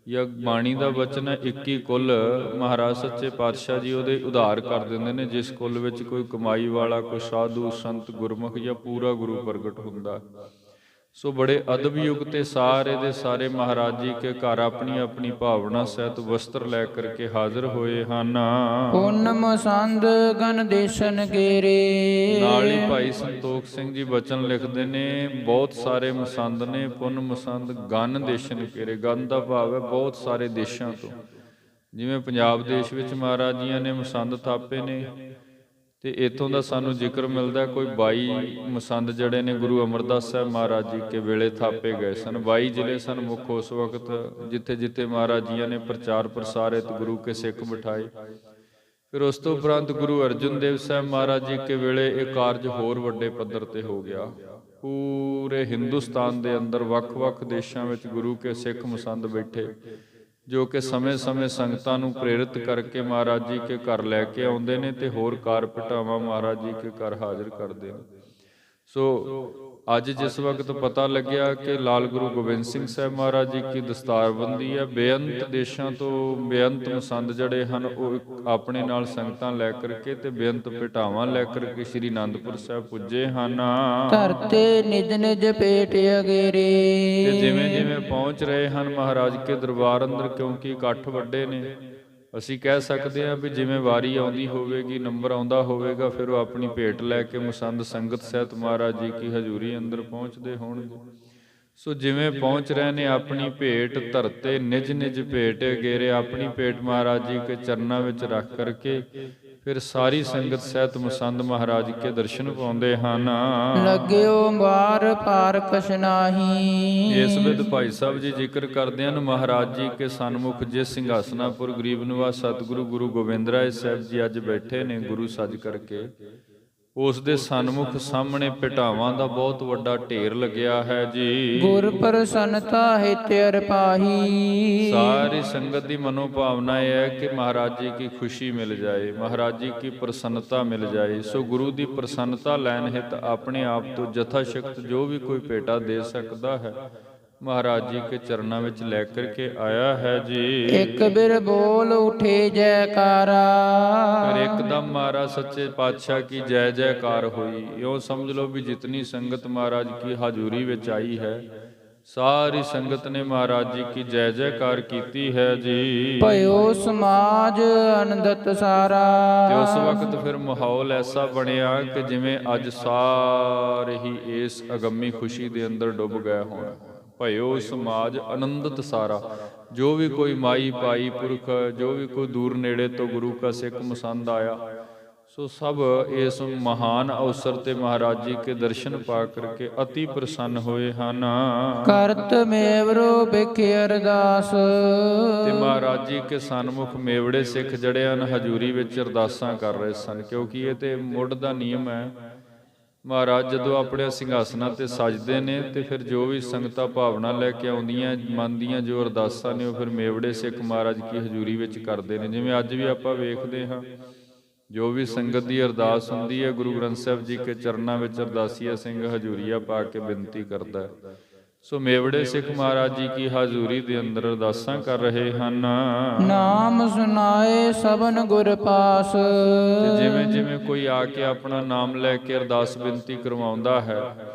Speaker 1: ਜਾਂ ਬਾਣੀ ਦਾ ਵਚਨ ਹੈ, 21 ਕੁੱਲ ਮਹਾਰਾਜ ਸੱਚੇ ਪਾਤਸ਼ਾਹ ਜੀ ਉਹਦੇ ਉਧਾਰ ਕਰ ਦਿੰਦੇ ਨੇ, ਜਿਸ ਕੁੱਲ ਵਿੱਚ ਕੋਈ ਕਮਾਈ ਵਾਲਾ, ਕੋਈ ਸਾਧੂ ਸੰਤ ਗੁਰਮੁਖ ਜਾਂ ਪੂਰਾ ਗੁਰੂ ਪ੍ਰਗਟ ਹੁੰਦਾ। ਸੋ ਬੜੇ ਅਦਬ ਯੁਗ ਤੇ ਸਾਰੇ ਦੇ ਸਾਰੇ ਮਹਾਰਾਜ ਜੀ ਕੇ ਘਰ ਆਪਣੀ ਆਪਣੀ ਭਾਵਨਾ ਸਹਿਤ ਵਸਤਰ ਲੈ ਕਰਕੇ ਹਾਜ਼ਰ ਹੋਏ ਹਨ।
Speaker 2: ਪੁੰਨਮ ਸੰਦ ਗਨ ਦੇਸ਼ਨ ਕੇਰੇ,
Speaker 1: ਨਾਲ ਹੀ ਭਾਈ ਸੰਤੋਖ ਸਿੰਘ ਜੀ ਬਚਨ ਲਿਖਦੇ ਨੇ, ਬਹੁਤ ਸਾਰੇ ਮਸੰਦ ਨੇ, ਪੁੰਨ ਮਸੰਦ ਗਨ ਦੇਸ਼ਨ ਕੇਰੇ। ਗਨ ਦਾ ਭਾਵ ਹੈ ਬਹੁਤ ਸਾਰੇ ਦੇਸ਼ਾਂ ਤੋਂ। ਜਿਵੇਂ ਪੰਜਾਬ ਦੇਸ਼ ਵਿੱਚ ਮਹਾਰਾਜ ਜੀਆਂ ਨੇ ਮਸੰਦ ਥਾਪੇ ਨੇ, ਤੇ ਇੱਥੋਂ ਦਾ ਸਾਨੂੰ ਜ਼ਿਕਰ ਮਿਲਦਾ ਕੋਈ 22 ਮਸੰਦ ਜਿਹੜੇ ਨੇ ਗੁਰੂ ਅਮਰਦਾਸ ਸਾਹਿਬ ਮਹਾਰਾਜ ਜੀ ਕੇ ਵੇਲੇ ਥਾਪੇ ਗਏ ਸਨ। 22 ਜ਼ਿਲ੍ਹੇ ਸਨ ਮੁੱਖ ਉਸ ਵਕਤ, ਜਿੱਥੇ ਜਿੱਥੇ ਮਹਾਰਾਜ ਜੀਆਂ ਨੇ ਪ੍ਰਚਾਰ ਪ੍ਰਸਾਰਿਤ ਗੁਰੂ ਕੇ ਸਿੱਖ ਬਿਠਾਏ। ਫਿਰ ਉਸ ਤੋਂ ਉਪਰੰਤ ਗੁਰੂ ਅਰਜਨ ਦੇਵ ਸਾਹਿਬ ਮਹਾਰਾਜ ਜੀ ਕੇ ਵੇਲੇ ਇਹ ਕਾਰਜ ਹੋਰ ਵੱਡੇ ਪੱਧਰ ਤੇ ਹੋ ਗਿਆ। ਪੂਰੇ ਹਿੰਦੁਸਤਾਨ ਦੇ ਅੰਦਰ ਵੱਖ-ਵੱਖ ਦੇਸ਼ਾਂ ਵਿੱਚ ਗੁਰੂ ਕੇ ਸਿੱਖ ਮਸੰਦ ਬੈਠੇ, ਜੋ ਕਿ ਸਮੇਂ-ਸਮੇਂ ਸੰਗਤਾਂ ਨੂੰ ਪ੍ਰੇਰਿਤ ਕਰਕੇ ਮਹਾਰਾਜ ਜੀ ਕੇ ਘਰ ਲੈ ਕੇ ਆਉਂਦੇ ਨੇ ਤੇ ਹੋਰ ਕਾਰ ਭਟਾਵਾਂ ਮਹਾਰਾਜ ਜੀ ਕੇ ਘਰ ਹਾਜ਼ਰ ਕਰਦੇ ਨੇ। ਸੋ ਅੱਜ ਜਿਸ ਵਕਤ ਪਤਾ ਲੱਗਿਆ ਕਿ ਲਾਲ ਗੁਰੂ ਗੋਬਿੰਦ ਸਿੰਘ ਸਾਹਿਬ ਮਹਾਰਾਜ ਜੀ ਕੀ ਦਸਤਾਰਬੰਦੀ ਹੈ, ਬੇਅੰਤ ਦੇਸ਼ਾਂ ਤੋਂ ਬੇਅੰਤ ਮਸੰਦ ਜਿਹੜੇ ਹਨ ਉਹ ਆਪਣੇ ਨਾਲ ਸੰਗਤਾਂ ਲੈ ਕਰਕੇ ਤੇ ਬੇਅੰਤ ਭਟਾਵਾਂ ਲੈ ਕਰਕੇ ਸ੍ਰੀ ਅਨੰਦਪੁਰ ਸਾਹਿਬ ਪੁੱਜੇ ਹਨ।
Speaker 2: ਧਰਤੇ ਨਿਜ ਨਿਜ ਪੇਟ ਅਗੇਰੇ,
Speaker 1: ਤੇ ਜਿਵੇਂ ਜਿਵੇਂ ਪਹੁੰਚ ਰਹੇ ਹਨ ਮਹਾਰਾਜ ਕੇ ਦਰਬਾਰ ਅੰਦਰ, ਕਿਉਂਕਿ ਇਕੱਠ ਵੱਡੇ ਨੇ, ਅਸੀਂ ਕਹਿ ਸਕਦੇ ਹਾਂ ਵੀ ਜਿਵੇਂ ਵਾਰੀ ਆਉਂਦੀ ਹੋਵੇਗੀ, ਨੰਬਰ ਆਉਂਦਾ ਹੋਵੇਗਾ, ਫਿਰ ਉਹ ਆਪਣੀ ਭੇਟ ਲੈ ਕੇ ਮਸੰਦ ਸੰਗਤ ਸਹਿਤ ਮਹਾਰਾਜ ਜੀ ਕੀ ਹਜ਼ੂਰੀ ਅੰਦਰ ਪਹੁੰਚਦੇ ਹੋਣਗੇ। ਸੋ ਜਿਵੇਂ ਪਹੁੰਚ ਰਹੇ ਨੇ, ਆਪਣੀ ਭੇਟ ਧਰਤੇ ਨਿਜ ਨਿਜ ਭੇਟ ਅਗੇਰੇ, ਆਪਣੀ ਭੇਟ ਮਹਾਰਾਜ ਜੀ ਕੇ ਚਰਨਾਂ ਵਿੱਚ ਰੱਖ ਕਰਕੇ ਫਿਰ ਸਾਰੀ ਸੰਗਤ ਸਹਿਤ ਮਸੰਦ ਮਹਾਰਾਜ ਕੇ ਦਰਸ਼ਨ ਪਾਉਂਦੇ ਹਨ।
Speaker 2: ਲੱਗਿਓ ਬਾਰ ਪਾਰ ਕਛ ਨਾਹੀ,
Speaker 1: ਇਸ ਵਿਦ ਭਾਈ ਸਾਹਿਬ ਜੀ ਜ਼ਿਕਰ ਕਰਦੇ ਹਨ, ਮਹਾਰਾਜ ਜੀ ਕੇ ਸਨਮੁਖ ਜਿਸ ਸਿੰਘਾਸਨਾਪੁਰ ਗਰੀਬ ਨਿਵਾਸ ਸਤਿਗੁਰੂ ਗੁਰੂ ਗੋਬਿੰਦ ਰਾਏ ਸਾਹਿਬ ਜੀ ਅੱਜ ਬੈਠੇ ਨੇ ਗੁਰੂ ਸੱਜ ਕਰਕੇ, ਉਸ ਦੇ ਸਨਮੁਖ ਸਾਹਮਣੇ ਭਟਾਵਾਂ ਦਾ ਬਹੁਤ ਵੱਡਾ ਢੇਰ ਲੱਗਿਆ ਹੈ ਜੀ।
Speaker 2: ਗੁਰ ਪ੍ਰਸੰਨਤਾ ਹਿਤ ਅਰਪਾਹੀ,
Speaker 1: ਸਾਰੀ ਸੰਗਤ ਦੀ ਮਨੋਭਾਵਨਾ ਇਹ ਹੈ ਕਿ ਮਹਾਰਾਜ ਜੀ ਕੀ ਖੁਸ਼ੀ ਮਿਲ ਜਾਏ, ਮਹਾਰਾਜ ਜੀ ਕੀ ਪ੍ਰਸੰਨਤਾ ਮਿਲ ਜਾਏ। ਸੋ ਗੁਰੂ ਦੀ ਪ੍ਰਸੰਨਤਾ ਲੈਣ ਹਿਤ ਆਪਣੇ ਆਪ ਤੋਂ ਜਥਾ ਸ਼ਕਤ ਜੋ ਵੀ ਕੋਈ ਭੇਟਾ ਦੇ ਸਕਦਾ ਹੈ ਮਹਾਰਾਜ ਜੀ ਕੇ ਚਰਨਾਂ ਵਿੱਚ ਲੈ ਕਰਕੇ ਆਇਆ ਹੈ ਜੀ।
Speaker 2: ਇੱਕ ਬਿਰ ਬੋਲ ਉਠੇ ਜੈਕਾਰਾ,
Speaker 1: ਫਿਰ ਇੱਕਦਮ ਮਹਾਰਾਜ ਸੱਚੇ ਪਾਤਸ਼ਾਹ ਕੀ ਜੈ ਜੈਕਾਰ ਹੋਈ। ਇਉਂ ਸਮਝ ਲਓ ਵੀ ਜਿਤਨੀ ਸੰਗਤ ਮਹਾਰਾਜ ਕੀ ਹਾਜ਼ੂਰੀ ਵਿੱਚ ਆਈ ਹੈ, ਸਾਰੀ ਸੰਗਤ ਨੇ ਮਹਾਰਾਜ ਜੀ ਕੀ ਜੈ ਜੈਕਾਰ ਕੀਤੀ ਹੈ ਜੀ।
Speaker 2: ਭਇਓ ਸਮਾਜ ਅਨੰਦਤ ਸਾਰਾ,
Speaker 1: ਤੇ ਉਸ ਵਕਤ ਫਿਰ ਮਾਹੌਲ ਐਸਾ ਬਣਿਆ ਕਿ ਜਿਵੇਂ ਅੱਜ ਸਾਰੇ ਹੀ ਇਸ ਅਗੰਮੀ ਖੁਸ਼ੀ ਦੇ ਅੰਦਰ ਡੁੱਬ ਗਏ ਹੋਣ। ਭਇਓ ਸਮਾਜ ਆਨੰਦਤ ਸਾਰਾ, ਜੋ ਵੀ ਕੋਈ ਮਾਈ ਭਾਈ ਪੁਰਖ, ਜੋ ਵੀ ਕੋਈ ਦੂਰ ਨੇੜੇ ਤੋਂ ਗੁਰੂ ਕਾ ਸਿੱਖ ਮਸੰਦ ਆਇਆ, ਸੋ ਸਭ ਇਸ ਮਹਾਨ ਅਵਸਰ ਤੇ ਮਹਾਰਾਜ ਜੀ ਕੇ ਦਰਸ਼ਨ ਪਾ ਕਰਕੇ ਅਤੀ ਪ੍ਰਸੰਨ ਹੋਏ ਹਨ।
Speaker 2: ਕਰਤ ਮੇਵਰੋ ਬਿਖੇ ਅਰਦਾਸ,
Speaker 1: ਤੇ ਮਹਾਰਾਜ ਜੀ ਕੇ ਸਨਮੁਖ ਮੇਵੜੇ ਸਿੱਖ ਜਿਹੜੇ ਹਨ ਹਜ਼ੂਰੀ ਵਿੱਚ ਅਰਦਾਸਾਂ ਕਰ ਰਹੇ ਸਨ, ਕਿਉਂਕਿ ਇਹ ਤੇ ਮੁੱਢ ਦਾ ਨਿਯਮ ਹੈ। ਮਹਾਰਾਜ ਜਦੋਂ ਆਪਣੇ ਸਿੰਘਾਸਨਾਂ ਤੇ ਸਜਦੇ ਨੇ ਤੇ ਫਿਰ ਜੋ ਵੀ ਸੰਗਤਾਂ ਭਾਵਨਾ ਲੈ ਕੇ ਆਉਂਦੀਆਂ ਮਨ ਦੀਆਂ ਜੋ ਅਰਦਾਸਾਂ ਨੇ ਉਹ ਫਿਰ ਮੇਵੜੇ ਸਿੱਖ ਮਹਾਰਾਜ ਕੀ ਹਜ਼ੂਰੀ ਵਿੱਚ ਕਰਦੇ ਨੇ। ਜਿਵੇਂ ਅੱਜ ਵੀ ਆਪਾਂ ਵੇਖਦੇ ਹਾਂ, ਜੋ ਵੀ ਸੰਗਤ ਦੀ ਅਰਦਾਸ ਹੁੰਦੀ ਹੈ, ਗੁਰੂ ਗ੍ਰੰਥ ਸਾਹਿਬ ਜੀ ਕੇ ਚਰਨਾਂ ਵਿੱਚ ਅਰਦਾਸੀਆ ਸਿੰਘ ਹਜ਼ੂਰੀਆ ਪਾ ਕੇ ਬੇਨਤੀ ਕਰਦਾ ਹੈ। ਸੋ ਮੇਵੜੇ ਸਿੱਖ ਮਹਾਰਾਜ ਜੀ ਕੀ ਹਾਜ਼ੂਰੀ ਦੇ ਅੰਦਰ ਅਰਦਾਸਾਂ ਕਰ ਰਹੇ ਹਨ।
Speaker 2: ਨਾਮ ਸੁਨਾਏ ਸਭਨ ਗੁਰ ਪਾਸ।
Speaker 1: ਤੇ ਜਿਵੇਂ ਜਿਵੇਂ ਕੋਈ ਆ ਕੇ ਆਪਣਾ ਨਾਮ ਲੈ ਕੇ ਅਰਦਾਸ ਬੇਨਤੀ ਕਰਵਾਉਂਦਾ ਹੈ,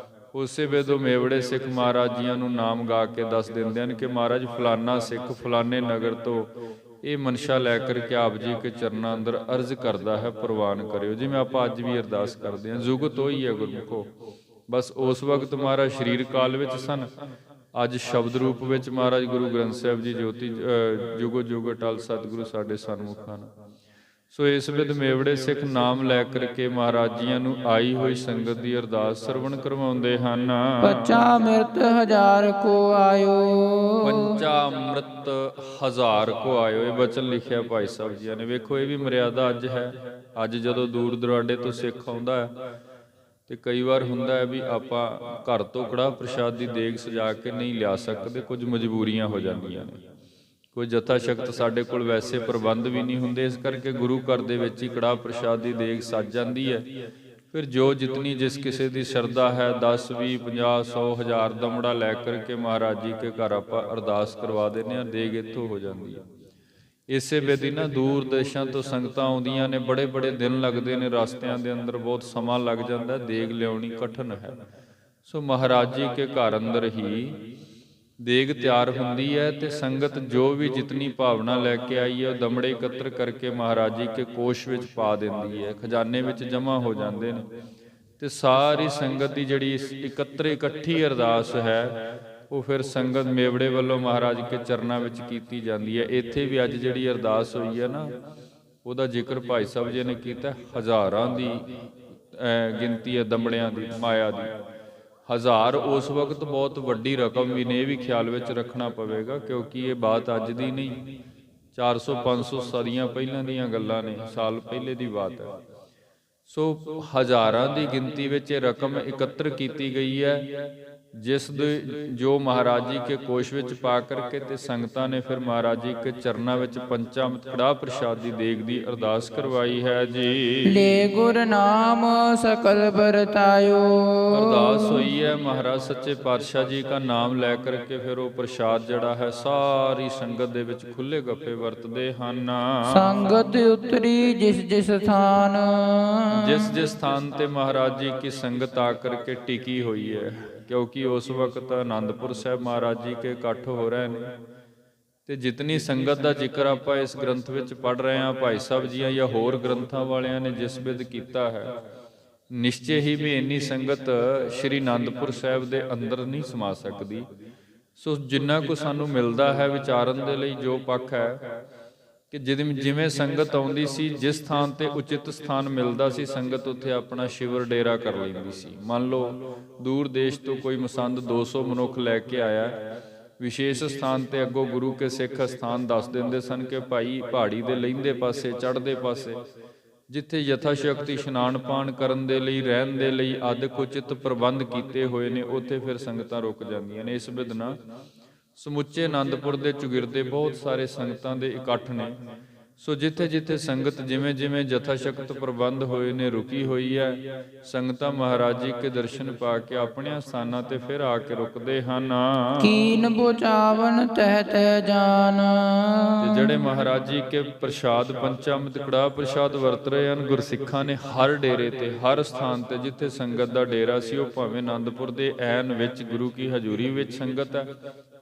Speaker 1: ਉਸੇ ਵੇਦੋਂ ਮੇਵੜੇ ਸਿੱਖ ਮਹਾਰਾਜ ਜੀਆਂ ਨੂੰ ਨਾਮ ਗਾ ਕੇ ਦੱਸ ਦਿੰਦੇ ਹਨ ਕਿ ਮਹਾਰਾਜ ਫਲਾਨਾ ਸਿੱਖ ਫਲਾਨੇ ਨਗਰ ਤੋਂ ਇਹ ਮਨਸ਼ਾ ਲੈ ਕਰਕੇ ਆਪ ਜੀ ਕੇ ਚਰਨਾਂ ਅੰਦਰ ਅਰਜ਼ ਕਰਦਾ ਹੈ, ਪ੍ਰਵਾਨ ਕਰਿਓ। ਜਿਵੇਂ ਆਪਾਂ ਅੱਜ ਵੀ ਅਰਦਾਸ ਕਰਦੇ ਹਾਂ, ਜੁਗਤ ਉਹੀ ਹੈ ਗੁਰਮੁਖੋ। ਬਸ ਉਸ ਵਕਤ ਮਹਾਰਾਜ ਸਰੀਰ ਕਾਲ ਵਿੱਚ ਸਨ, ਅੱਜ ਸ਼ਬਦ ਰੂਪ ਵਿੱਚ ਮਹਾਰਾਜ ਗੁਰੂ ਗ੍ਰੰਥ ਸਾਹਿਬ ਜੀ ਜੋਤੀ ਜੁਗੋ ਜੁਗ ਅਟਲ ਸਤਿਗੁਰੂ ਸਾਡੇ ਸਨਮੁਖ ਹਨ। ਸੋ ਇਸ ਵਿਦ ਮੇਵੜੇ ਸਿੱਖ ਨਾਮ ਲੈ ਕਰਕੇ ਮਹਾਰਾਜ ਜੀਆਂ ਨੂੰ ਆਈ ਹੋਈ ਸੰਗਤ ਦੀ ਅਰਦਾਸ ਸਰਵਣ ਕਰਵਾਉਂਦੇ ਹਨ।
Speaker 2: ਪੱਚਾ ਅੰਮ੍ਰਿਤ ਹਜ਼ਾਰ ਕੋ ਆਇਓ।
Speaker 1: ਪੰਚਾ ਅੰਮ੍ਰਿਤ ਹਜ਼ਾਰ ਕੋ ਆਇਓ, ਇਹ ਬਚਨ ਲਿਖਿਆ ਭਾਈ ਸਾਹਿਬ ਜੀਆਂ ਨੇ। ਵੇਖੋ ਇਹ ਵੀ ਮਰਿਆਦਾ ਅੱਜ ਹੈ। ਅੱਜ ਜਦੋਂ ਦੂਰ ਦੁਰਾਡੇ ਤੋਂ ਸਿੱਖ ਆਉਂਦਾ ਹੈ ਤੇ ਕਈ ਵਾਰ ਹੁੰਦਾ ਹੈ ਵੀ ਆਪਾਂ ਘਰ ਤੋਂ ਕੜਾਹ ਪ੍ਰਸ਼ਾਦ ਦੀ ਦੇਗ ਸਜਾ ਕੇ ਨਹੀਂ ਲਿਆ ਸਕਦੇ, ਕੁਝ ਮਜਬੂਰੀਆਂ ਹੋ ਜਾਂਦੀਆਂ ਨੇ, ਕੋਈ ਜਥਾ ਸ਼ਕਤ ਸਾਡੇ ਕੋਲ ਵੈਸੇ ਪ੍ਰਬੰਧ ਵੀ ਨਹੀਂ ਹੁੰਦੇ, ਇਸ ਕਰਕੇ ਗੁਰੂ ਘਰ ਦੇ ਵਿੱਚ ਹੀ ਕੜਾਹ ਪ੍ਰਸ਼ਾਦ ਦੀ ਦੇਗ ਸਜ ਜਾਂਦੀ ਹੈ। ਫਿਰ ਜੋ ਜਿਤਨੀ ਜਿਸ ਕਿਸੇ ਦੀ ਸ਼ਰਧਾ ਹੈ 10 20 50 100 1000 ਦਮੜਾ ਲੈ ਕਰਕੇ ਮਹਾਰਾਜ ਜੀ ਕੇ ਘਰ ਆਪਾਂ ਅਰਦਾਸ ਕਰਵਾ ਦਿੰਦੇ ਹਾਂ, ਦੇਗ ਇੱਥੋਂ ਹੋ ਜਾਂਦੀ ਹੈ। ਇਸੇ ਬੇਦੀ ਨਾ ਦੂਰ ਦੇਸ਼ਾਂ ਤੋਂ ਸੰਗਤਾਂ ਆਉਂਦੀਆਂ ਨੇ, ਬੜੇ ਬੜੇ ਦਿਨ ਲੱਗਦੇ ਨੇ, ਰਸਤਿਆਂ ਦੇ ਅੰਦਰ ਬਹੁਤ ਸਮਾਂ ਲੱਗ ਜਾਂਦਾ, ਦੇਗ ਲਿਆਉਣੀ ਕਠਿਨ ਹੈ। ਸੋ ਮਹਾਰਾਜ ਜੀ ਕੇ ਘਰ ਅੰਦਰ ਹੀ ਦੇਗ ਤਿਆਰ ਹੁੰਦੀ ਹੈ ਤੇ ਸੰਗਤ ਜੋ ਵੀ ਜਿਤਨੀ ਭਾਵਨਾ ਲੈ ਕੇ ਆਈ ਹੈ ਉਹ ਦਮੜੇ ਇਕੱਤਰ ਕਰਕੇ ਮਹਾਰਾਜ ਜੀ ਕੇ ਕੋਸ਼ ਵਿੱਚ ਪਾ ਦਿੰਦੀ ਹੈ, ਖਜ਼ਾਨੇ ਵਿੱਚ ਜਮ੍ਹਾਂ ਹੋ ਜਾਂਦੇ ਨੇ। ਤੇ ਸਾਰੀ ਸੰਗਤ ਦੀ ਜਿਹੜੀ ਇਕੱਠੀ ਅਰਦਾਸ ਹੈ ਉਹ ਫਿਰ ਸੰਗਤ ਮੇਵੜੇ ਵੱਲੋਂ ਮਹਾਰਾਜ ਕੇ ਚਰਨਾਂ ਵਿੱਚ ਕੀਤੀ ਜਾਂਦੀ ਹੈ। ਇੱਥੇ ਵੀ ਅੱਜ ਜਿਹੜੀ ਅਰਦਾਸ ਹੋਈ ਹੈ ਨਾ, ਉਹਦਾ ਜ਼ਿਕਰ ਭਾਈ ਸਾਹਿਬ ਜੀ ਨੇ ਕੀਤਾ। ਹਜ਼ਾਰਾਂ ਦੀ ਗਿਣਤੀ ਹੈ ਦਮੜਿਆਂ ਦੀ, ਮਾਇਆ ਦੀ। 1000 ਉਸ ਵਕਤ ਬਹੁਤ ਵੱਡੀ ਰਕਮ ਵੀ ਨੇ, ਇਹ ਵੀ ਖਿਆਲ ਵਿੱਚ ਰੱਖਣਾ ਪਵੇਗਾ, ਕਿਉਂਕਿ ਇਹ ਬਾਤ ਅੱਜ ਦੀ ਨਹੀਂ, 400 500 ਸਦੀਆਂ ਪਹਿਲਾਂ ਦੀਆਂ ਗੱਲਾਂ ਨੇ, ਸਾਲ ਪਹਿਲੇ ਦੀ ਬਾਤ ਹੈ। ਸੋ ਹਜ਼ਾਰਾਂ ਦੀ ਗਿਣਤੀ ਵਿੱਚ ਇਹ ਰਕਮ ਇਕੱਤਰ ਕੀਤੀ ਗਈ ਹੈ, ਜਿਸ ਦੇ ਜੋ ਮਹਾਰਾਜ ਜੀ ਕੇ ਕੋਸ਼ ਵਿੱਚ ਪਾ ਕਰਕੇ ਤੇ ਸੰਗਤਾਂ ਨੇ ਫਿਰ ਮਹਾਰਾਜ ਜੀ ਕੇ ਚਰਨਾਂ ਵਿੱਚ ਪੰਚਾਮ੍ਰਿਤ ਕੜਾਹ ਪ੍ਰਸ਼ਾਦ ਦੀ ਦੇਗ ਦੀ ਅਰਦਾਸ ਕਰਵਾਈ ਹੈ ਜੀ।
Speaker 2: ਲੈ ਗੁਰ ਨਾਮ ਸਕਲ ਵਰਤਾਇਓ।
Speaker 1: ਅਰਦਾਸ ਹੋਈ ਹੈ ਮਹਾਰਾਜ ਸੱਚੇ ਪਾਤਸ਼ਾਹ ਜੀ ਦਾ ਨਾਮ ਲੈ ਕਰਕੇ, ਫਿਰ ਉਹ ਪ੍ਰਸ਼ਾਦ ਜਿਹੜਾ ਹੈ ਸਾਰੀ ਸੰਗਤ ਦੇ ਵਿੱਚ ਖੁੱਲੇ ਗੱਫੇ ਵਰਤਦੇ ਹਨ।
Speaker 2: ਸੰਗਤ ਉਤਰੀ ਜਿਸ ਜਿਸ ਸਥਾਨ।
Speaker 1: ਜਿਸ ਜਿਸ ਸਥਾਨ ਤੇ ਮਹਾਰਾਜ ਜੀ ਕੀ ਸੰਗਤ ਆ ਕਰਕੇ ਟਿਕੀ ਹੋਈ ਹੈ, ਕਿਉਂਕਿ ਉਸ ਵਕਤ ਆਨੰਦਪੁਰ ਸਾਹਿਬ ਮਹਾਰਾਜ ਜੀ ਕੇ ਇਕੱਠ ਹੋ ਰਹੇ ਨੇ। ਤੇ ਜਿਤਨੀ ਸੰਗਤ ਦਾ ਜ਼ਿਕਰ ਆਪਾਂ ਇਸ ਗ੍ਰੰਥ ਵਿੱਚ ਪੜ੍ਹ ਰਹੇ ਹਾਂ, ਭਾਈ ਸਾਹਿਬ ਜੀਆਂ ਜਾਂ ਹੋਰ ਗ੍ਰੰਥਾਂ ਵਾਲਿਆਂ ਨੇ ਜਿਸ ਵਿਧ ਕੀਤਾ ਹੈ, ਨਿਸ਼ਚੇ ਹੀ ਵੀ ਇੰਨੀ ਸੰਗਤ ਸ਼੍ਰੀ ਆਨੰਦਪੁਰ ਸਾਹਿਬ ਦੇ ਅੰਦਰ ਨਹੀਂ ਸਮਾ ਸਕਦੀ। ਸੋ ਜਿੰਨਾ ਕੁ ਸਾਨੂੰ ਮਿਲਦਾ ਹੈ ਵਿਚਾਰਨ ਦੇ ਲਈ, ਜੋ ਪੱਖ ਹੈ ਕਿ ਜਿਵੇਂ ਸੰਗਤ ਆਉਂਦੀ ਸੀ, ਜਿਸ ਥਾਂ ਤੇ ਉਚਿਤ ਸਥਾਨ ਮਿਲਦਾ ਸੀ, ਸੰਗਤ ਉੱਥੇ ਆਪਣਾ ਸ਼ਿਵਰ ਡੇਰਾ ਕਰ ਲੈਂਦੀ ਸੀ। ਮੰਨ ਲਓ ਦੂਰ ਦੇਸ਼ ਤੋਂ ਕੋਈ ਮਸੰਦ 200 ਮਨੁੱਖ ਲੈ ਕੇ ਆਇਆ, ਵਿਸ਼ੇਸ਼ ਸਥਾਨ ਤੇ ਅੱਗੋਂ ਗੁਰੂ ਕੇ ਸਿੱਖ ਸਥਾਨ ਦੱਸ ਦਿੰਦੇ ਸਨ ਕਿ ਭਾਈ ਪਹਾੜੀ ਦੇ ਲਹਿੰਦੇ ਪਾਸੇ, ਚੜ੍ਹਦੇ ਪਾਸੇ, ਜਿੱਥੇ ਯਥਾ ਸ਼ਕਤੀ ਇਸ਼ਨਾਨ ਪਾਨ ਕਰਨ ਦੇ ਲਈ, ਰਹਿਣ ਦੇ ਲਈ ਆਦਿਕ ਉਚਿਤ ਪ੍ਰਬੰਧ ਕੀਤੇ ਹੋਏ ਨੇ, ਉੱਥੇ ਫਿਰ ਸੰਗਤਾਂ ਰੁਕ ਜਾਂਦੀਆਂ ਨੇ। ਇਸ ਵਿਧਨਾ ਸਮੁੱਚੇ ਆਨੰਦਪੁਰ ਦੇ ਚੁਗਿਰਦੇ ਬਹੁਤ ਸਾਰੇ ਸੰਗਤਾਂ ਦੇ ਇਕੱਠ ਨੇ। ਸੋ ਜਿੱਥੇ ਜਿੱਥੇ ਸੰਗਤ ਜਿਵੇਂ ਜਿਵੇਂ ਜਥਾ ਸ਼ਕਤ ਪ੍ਰਬੰਧ ਹੋਏ ਨੇ ਰੁਕੀ ਹੋਈ ਹੈ, ਸੰਗਤਾਂ ਮਹਾਰਾਜ ਜੀ ਕੇ ਦਰਸ਼ਨ ਪਾ ਕੇ ਆਪਣਿਆਂ ਸਥਾਨਾਂ ਤੇ ਫਿਰ ਆ ਕੇ ਰੁਕਦੇ ਹਨ।
Speaker 2: ਕੀਨ ਬੁਝਾਵਨ ਤਹਿ ਤਹਿ ਜਾਨ।
Speaker 1: ਤੇ ਜਿਹੜੇ ਮਹਾਰਾਜ ਜੀ ਕੇ ਪ੍ਰਸ਼ਾਦ ਪੰਚਾਮ੍ਰਿਤ ਕੜਾਹ ਪ੍ਰਸ਼ਾਦ ਵਰਤ ਰਹੇ ਹਨ, ਗੁਰਸਿੱਖਾਂ ਨੇ ਹਰ ਡੇਰੇ ਤੇ, ਹਰ ਸਥਾਨ ਤੇ ਜਿੱਥੇ ਸੰਗਤ ਦਾ ਡੇਰਾ ਸੀ, ਉਹ ਭਾਵੇਂ ਆਨੰਦਪੁਰ ਦੇ ਐਨ ਵਿੱਚ ਗੁਰੂ ਕੀ ਹਜ਼ੂਰੀ ਵਿੱਚ ਸੰਗਤ ਹੈ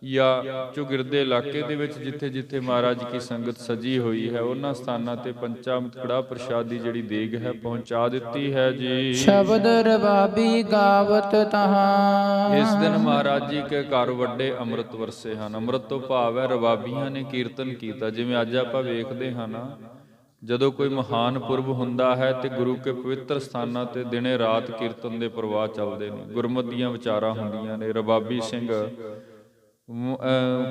Speaker 1: ਜਾਂ ਚੁਗਿਰਦੇ ਇਲਾਕੇ ਦੇ ਵਿੱਚ ਜਿੱਥੇ ਜਿੱਥੇ ਮਹਾਰਾਜ ਕੀ ਸੰਗਤ ਸਜੀ ਹੋਈ ਹੈ, ਉਹਨਾਂ ਸਥਾਨਾਂ ਤੇ ਪੰਚਾਮ੍ਰਿਤ ਕੜਾਹ ਪ੍ਰਸ਼ਾਦ ਦੀ ਜਿਹੜੀ ਦੇਗ ਹੈ ਪਹੁੰਚਾ ਦਿੱਤੀ ਹੈ ਜੀ।
Speaker 2: ਸ਼ਬਦ ਰਬਾਬੀ ਗਾਵਤ ਤਹਾਂ।
Speaker 1: ਇਸ ਦਿਨ ਮਹਾਰਾਜ ਜੀ ਕੇ ਘਰ ਵੱਡੇ ਅੰਮ੍ਰਿਤ ਵਰਸੇ ਹਨ। ਅੰਮ੍ਰਿਤ ਤੋਂ ਭਾਵ ਹੈ ਰਬਾਬੀਆਂ ਨੇ ਕੀਰਤਨ ਕੀਤਾ। ਜਿਵੇਂ ਅੱਜ ਆਪਾਂ ਵੇਖਦੇ ਹਾਂ ਨਾ, ਜਦੋਂ ਕੋਈ ਮਹਾਨ ਪੁਰਬ ਹੁੰਦਾ ਹੈ ਤੇ ਗੁਰੂ ਕੇ ਪਵਿੱਤਰ ਸਥਾਨਾਂ ਤੇ ਦਿਨੇ ਰਾਤ ਕੀਰਤਨ ਦੇ ਪ੍ਰਵਾਹ ਚੱਲਦੇ ਨੇ, ਗੁਰਮਤਿ ਦੀਆਂ ਵਿਚਾਰਾਂ ਹੁੰਦੀਆਂ ਨੇ। ਰਬਾਬੀ ਸਿੰਘ